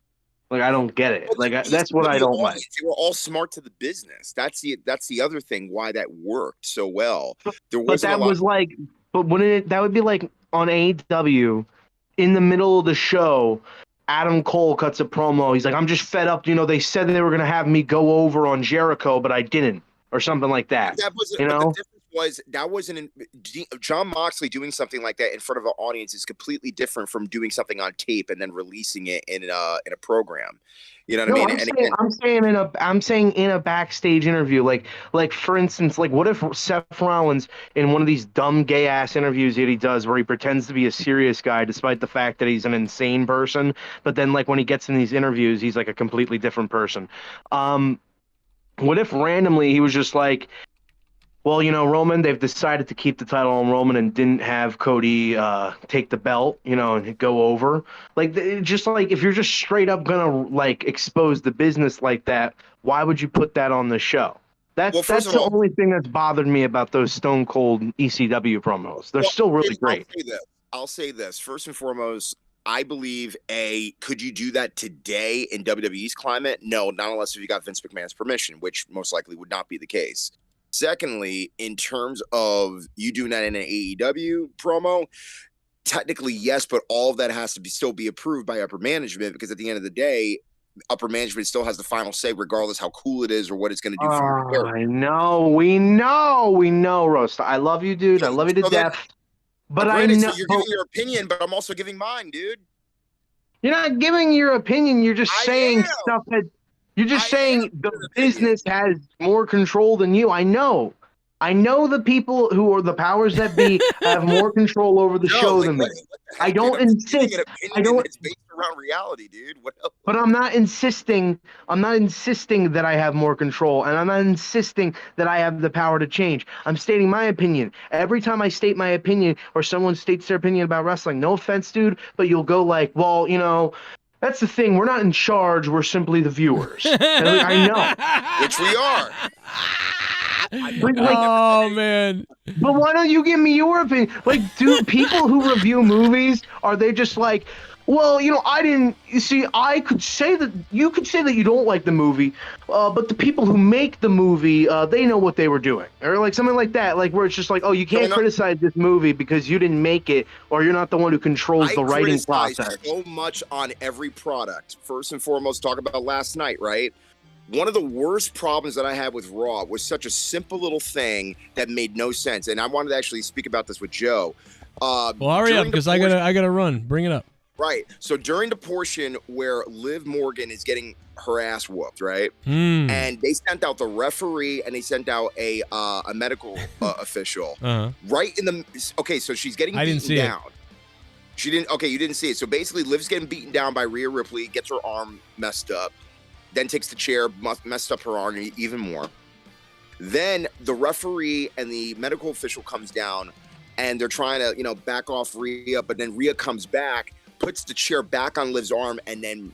Like I don't get it. Like that's what I don't like. They were all smart to the business. That's the other thing why that worked so well. But that would be like on AEW. In the middle of the show, Adam Cole cuts a promo. He's like, I'm just fed up. You know, they said they were going to have me go over on Jericho, but I didn't, or something like that. That wasn't, you but know? the difference was that wasn't John Moxley doing something like that in front of an audience is completely different from doing something on tape and then releasing it in a program. You know what I mean? I'm saying in a backstage interview, like for instance, like what if Seth Rollins in one of these dumb gay ass interviews that he does where he pretends to be a serious guy despite the fact that he's an insane person, but then like when he gets in these interviews, he's like a completely different person. What if randomly he was just like, well, you know, Roman, they've decided to keep the title on Roman and didn't have Cody take the belt, you know, and go over. Like, just like if you're just straight up gonna like expose the business like that, why would you put that on the show? That's the only thing that's bothered me about those Stone Cold ECW promos. They're still really great. I'll say this first and foremost. I believe could you do that today in WWE's climate? No, not unless if you got Vince McMahon's permission, which most likely would not be the case. Secondly, in terms of you doing that in an AEW promo, technically yes, but all of that has to still be approved by upper management because at the end of the day, upper management still has the final say, regardless how cool it is or what it's going to do for you. I know, we know, Roast. I love you, dude. I love you to death. But I know so you're giving your opinion, but I'm also giving mine, dude. You're not giving your opinion. You're just saying stuff that. You're just saying the business has more control than you. I know the people who are the powers that be have more control over the show than me. I don't insist. I don't. It's based around reality, dude. What else? But I'm not insisting. I'm not insisting that I have more control, and I'm not insisting that I have the power to change. I'm stating my opinion. Every time I state my opinion, or someone states their opinion about wrestling, no offense, dude, but you'll go like, well, you know. That's the thing. We're not in charge. We're simply the viewers. I know. Which we are. Oh, man. But why don't you give me your opinion? Like, dude, people who review movies, are they just like, well, you know, I didn't, you see, I could say that, you could say that you don't like the movie, but the people who make the movie, they know what they were doing. Or like something like that, like where it's just like, oh, you can't criticize this movie because you didn't make it, or you're not the one who controls the writing process. So much on every product. First and foremost, talk about last night, right? One of the worst problems that I had with Raw was such a simple little thing that made no sense. And I wanted to actually speak about this with Joe. Well, hurry up, because I gotta run. Bring it up. Right. So during the portion where Liv Morgan is getting her ass whooped, right? And they sent out the referee and they sent out a medical official. Right in the so she's getting beaten down. She didn't. Okay, you didn't see it. So basically, Liv's getting beaten down by Rhea Ripley, gets her arm messed up, then takes the chair, messed up her arm even more. Then the referee and the medical official comes down, and they're trying to, you know, back off Rhea, but then Rhea comes back, puts the chair back on Liv's arm, and then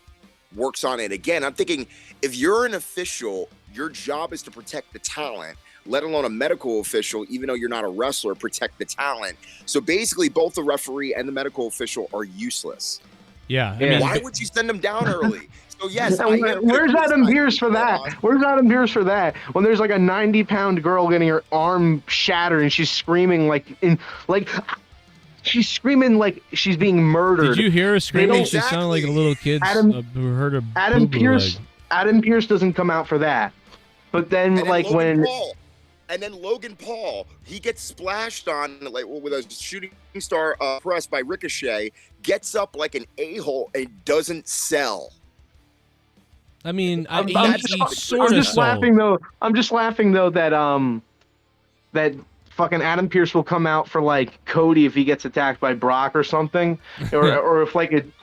works on it again. I'm thinking, if you're an official, your job is to protect the talent, let alone a medical official, even though you're not a wrestler, protect the talent. So basically, both the referee and the medical official are useless. Yeah. I mean, why would you send them down early? So yes, where's Adam Pearce for that? Where's Adam Pearce for that? When there's like a 90-pound girl getting her arm shattered and she's screaming she's screaming like she's being murdered. Did you hear her screaming? She sounded like a little kid who heard her. Adam Pearce doesn't come out for that. But then and then Logan Paul, he gets splashed on with a shooting star press by Ricochet, gets up like an a-hole and doesn't sell. I mean, I'm just laughing though that that fucking Adam Pearce will come out for like Cody if he gets attacked by Brock or something, or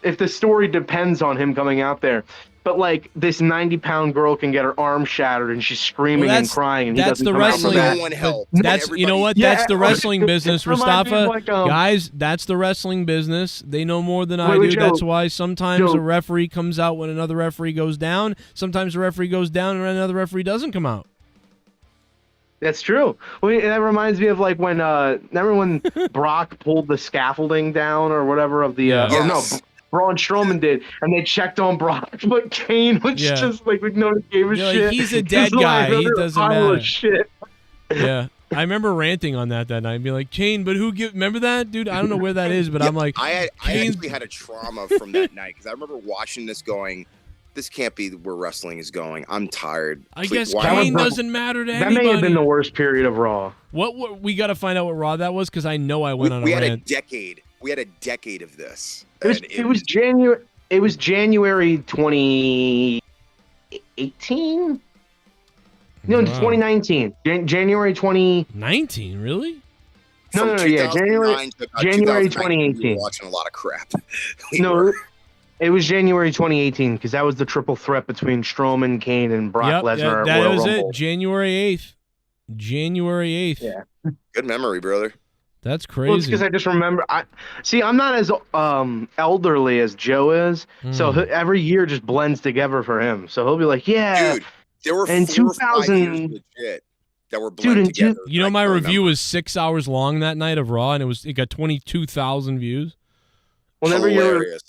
if the story depends on him coming out there. But like this 90-pound girl can get her arm shattered and she's screaming and crying, and he doesn't come out for that. That's you know what? That's the wrestling business, Mustafa. Guys, that's the wrestling business. They know more than I do. That's why sometimes a referee comes out when another referee goes down. Sometimes a referee goes down and another referee doesn't come out. That's true. Well, that reminds me of like when remember when Brock pulled the scaffolding down or whatever of the Braun Strowman did, and they checked on Brock, but Kane was just like no one gave a shit. He's a dead guy. He doesn't matter. Shit. Yeah. I remember ranting on that night and being like, Kane, but who give? Remember that, dude? I don't know where that is, but I'm like, I actually had a trauma from that night because I remember watching this going, this can't be where wrestling is going. I'm tired. I guess Kane doesn't matter to that anybody. That may have been the worst period of Raw. What we got to find out what Raw that was because I know I went on a rant. We had a decade of this. It was January. It was January 2018. No, 2019. January 2019. Really? No, yeah, January 2018. Watching a lot of crap. It was January 2018 because that was the triple threat between Strowman, Kane, and Brock Lesnar. That was Rumble. It. January 8th. January 8th. Yeah. Good memory, brother. That's crazy. Well, it's because I just remember. I'm not as elderly as Joe is, so every year just blends together for him. So he'll be like, "Yeah, dude, there were in 4 or 5 years legit that were blended together." You know, my review was 6 hours long that night of Raw, and it got 22,000 views. Hilarious.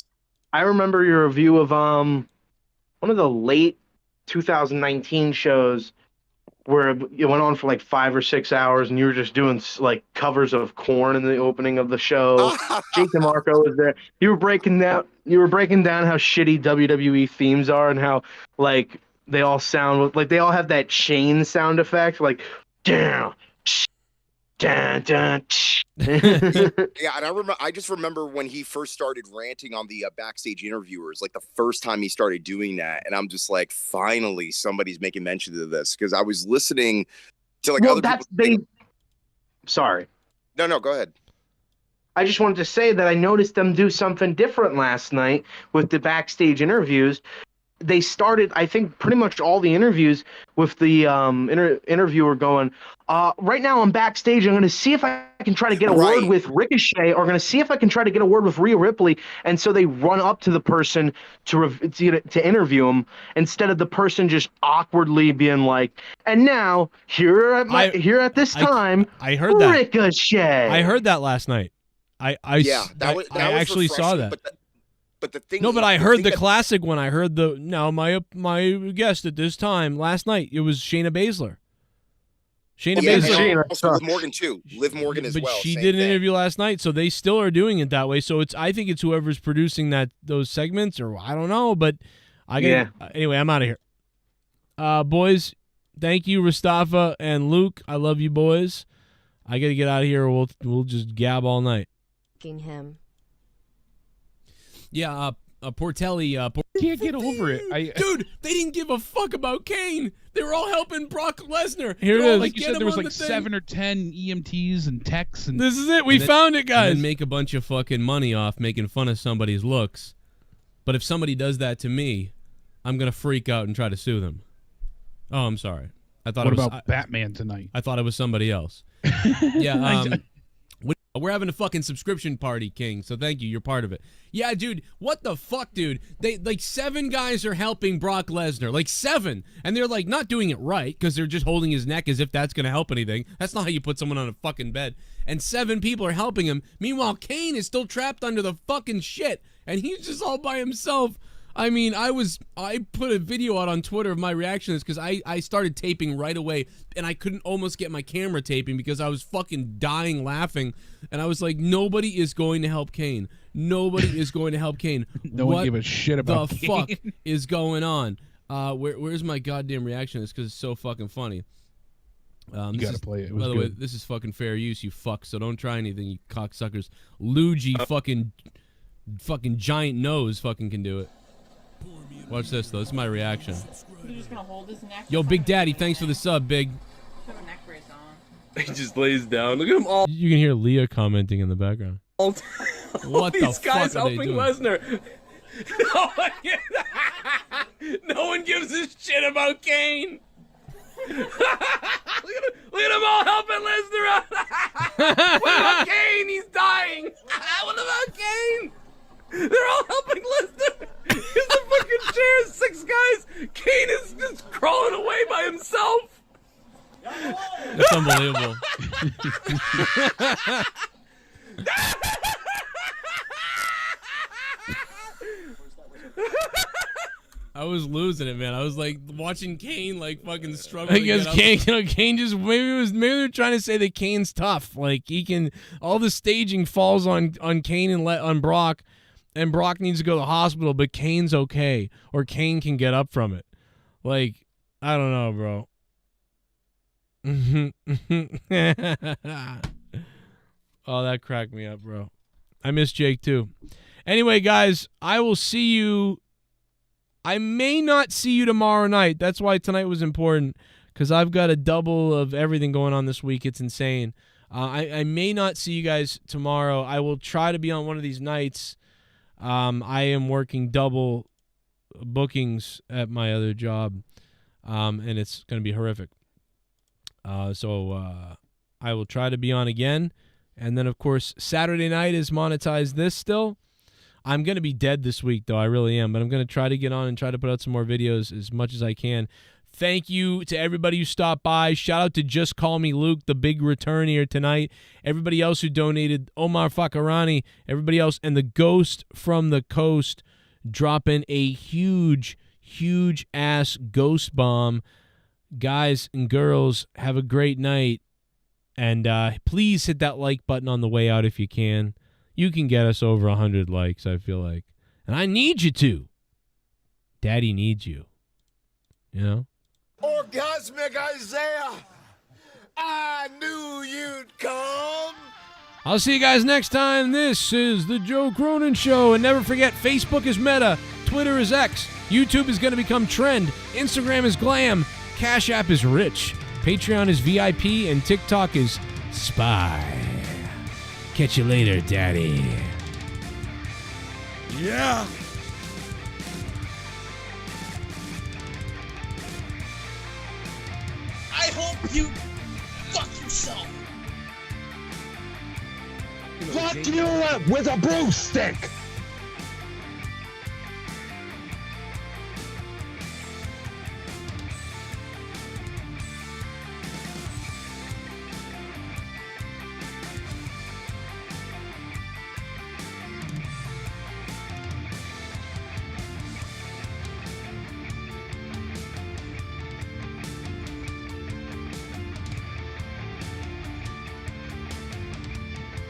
I remember your review of one of the late 2019 shows where it went on for like 5 or 6 hours, and you were just doing like covers of Korn in the opening of the show. Jake DeMarco was there. You were breaking down how shitty WWE themes are and how like they all sound like they all have that chain sound effect, like down. Dun, dun, yeah, and I just remember when he first started ranting on the backstage interviewers, like the first time he started doing that, and I'm just like, finally, somebody's making mention of this because I was listening to like other people. Sorry. No, go ahead. I just wanted to say that I noticed them do something different last night with the backstage interviews. They started, I think, pretty much all the interviews with the interviewer going, right now I'm backstage. I'm going to see if I can try to get a word with Ricochet, or going to see if I can try to get a word with Rhea Ripley. And so they run up to the person to interview him instead of the person just awkwardly being like, and now here at this time, I heard that Ricochet. I heard that last night. I actually saw that. But the thing, but I heard the classic one. I heard my guest at this time last night. It was Shayna Baszler. And also Liv Morgan too. Liv Morgan as well. But she did an interview last night, so they still are doing it that way. So I think it's whoever's producing those segments, or I don't know. But anyway, I'm out of here. Boys, thank you, Mustafa and Luke. I love you, boys. I got to get out of here. Or we'll just gab all night. Him. Yeah, Portelli. Can't get over it. Dude, they didn't give a fuck about Kane. They were all helping Brock Lesnar. Here it is. Like you said, there was like 7 or 10 EMTs and techs. And this is it. We found it, guys. And make a bunch of fucking money off making fun of somebody's looks. But if somebody does that to me, I'm going to freak out and try to sue them. Oh, I'm sorry. I thought what it was about Batman tonight? I thought it was somebody else. Yeah, we're having a fucking subscription party, King, so thank you. You're part of it. Yeah, dude, what the fuck, dude? They, like, 7 guys are helping Brock Lesnar. Like, 7. And they're, like, not doing it right because they're just holding his neck as if that's going to help anything. That's not how you put someone on a fucking bed. And 7 people are helping him. Meanwhile, Kane is still trapped under the fucking shit. And he's just all by himself. I mean, I put a video out on Twitter of my reaction to this because I started taping right away, and I couldn't almost get my camera taping because I was fucking dying laughing, and I was like, nobody is going to help Kane. Nobody is going to help Kane. No one gave a shit about the Kane. fuck is going on? Where's my goddamn reaction to this because it's so fucking funny. You gotta play it. It was by the way, this is fucking fair use, you fuck, so don't try anything, you cocksuckers. Luigi fucking giant nose fucking can do it. Watch this, though. This is my reaction. You're just gonna hold his neck? Yo, Big Daddy, thanks for the sub, Big. Put a neck brace on. He just lays down. Look at them all. You can hear Leah commenting in the background. What these the guys fuck are they helping doing? Lesnar. No one gives a shit about Kane. Look at them all helping Lesnar out. What about Kane? He's dying. What about Kane? They're all helping Lesnar. Here's the fucking chair, 6 guys. Kane is just crawling away by himself. That's unbelievable. I was losing it, man. I was like watching Kane like fucking struggle against Kane. Kane just maybe they're trying to say that Kane's tough. Like he can, all the staging falls on Kane and on Brock, and Brock needs to go to the hospital, but Kane's okay, or Kane can get up from it. Like I don't know, bro. Oh, that cracked me up, bro. I miss Jake too. Anyway, guys, I will see you. I may not see you tomorrow night. That's why tonight was important, because I've got a double of everything going on this week. It's insane. I may not see you guys tomorrow. I will try to be on one of these nights. I am working double bookings at my other job, and it's going to be horrific. So I will try to be on again. And then, of course, Saturday night is Monetize This still. I'm going to be dead this week, though. I really am. But I'm going to try to get on and try to put out some more videos as much as I can. Thank you to everybody who stopped by. Shout out to Just Call Me Luke, the big return here tonight. Everybody else who donated, Omar Fakarani, everybody else, and the Ghost from the Coast dropping a huge, huge-ass ghost bomb. Guys and girls, have a great night. And please hit that like button on the way out if you can. You can get us over 100 likes, I feel like. And I need you to. Daddy needs you. You know? Orgasmic Isaiah, I knew you'd come. I'll see you guys next time. This is The Joe Cronin Show. And never forget, Facebook is Meta, Twitter is X, YouTube is going to become Trend, Instagram is Glam, Cash App is Rich, Patreon is VIP, and TikTok is Spy. Catch you later, Daddy. Yeah. I hope you fuck yourself. Fuck you with a broomstick.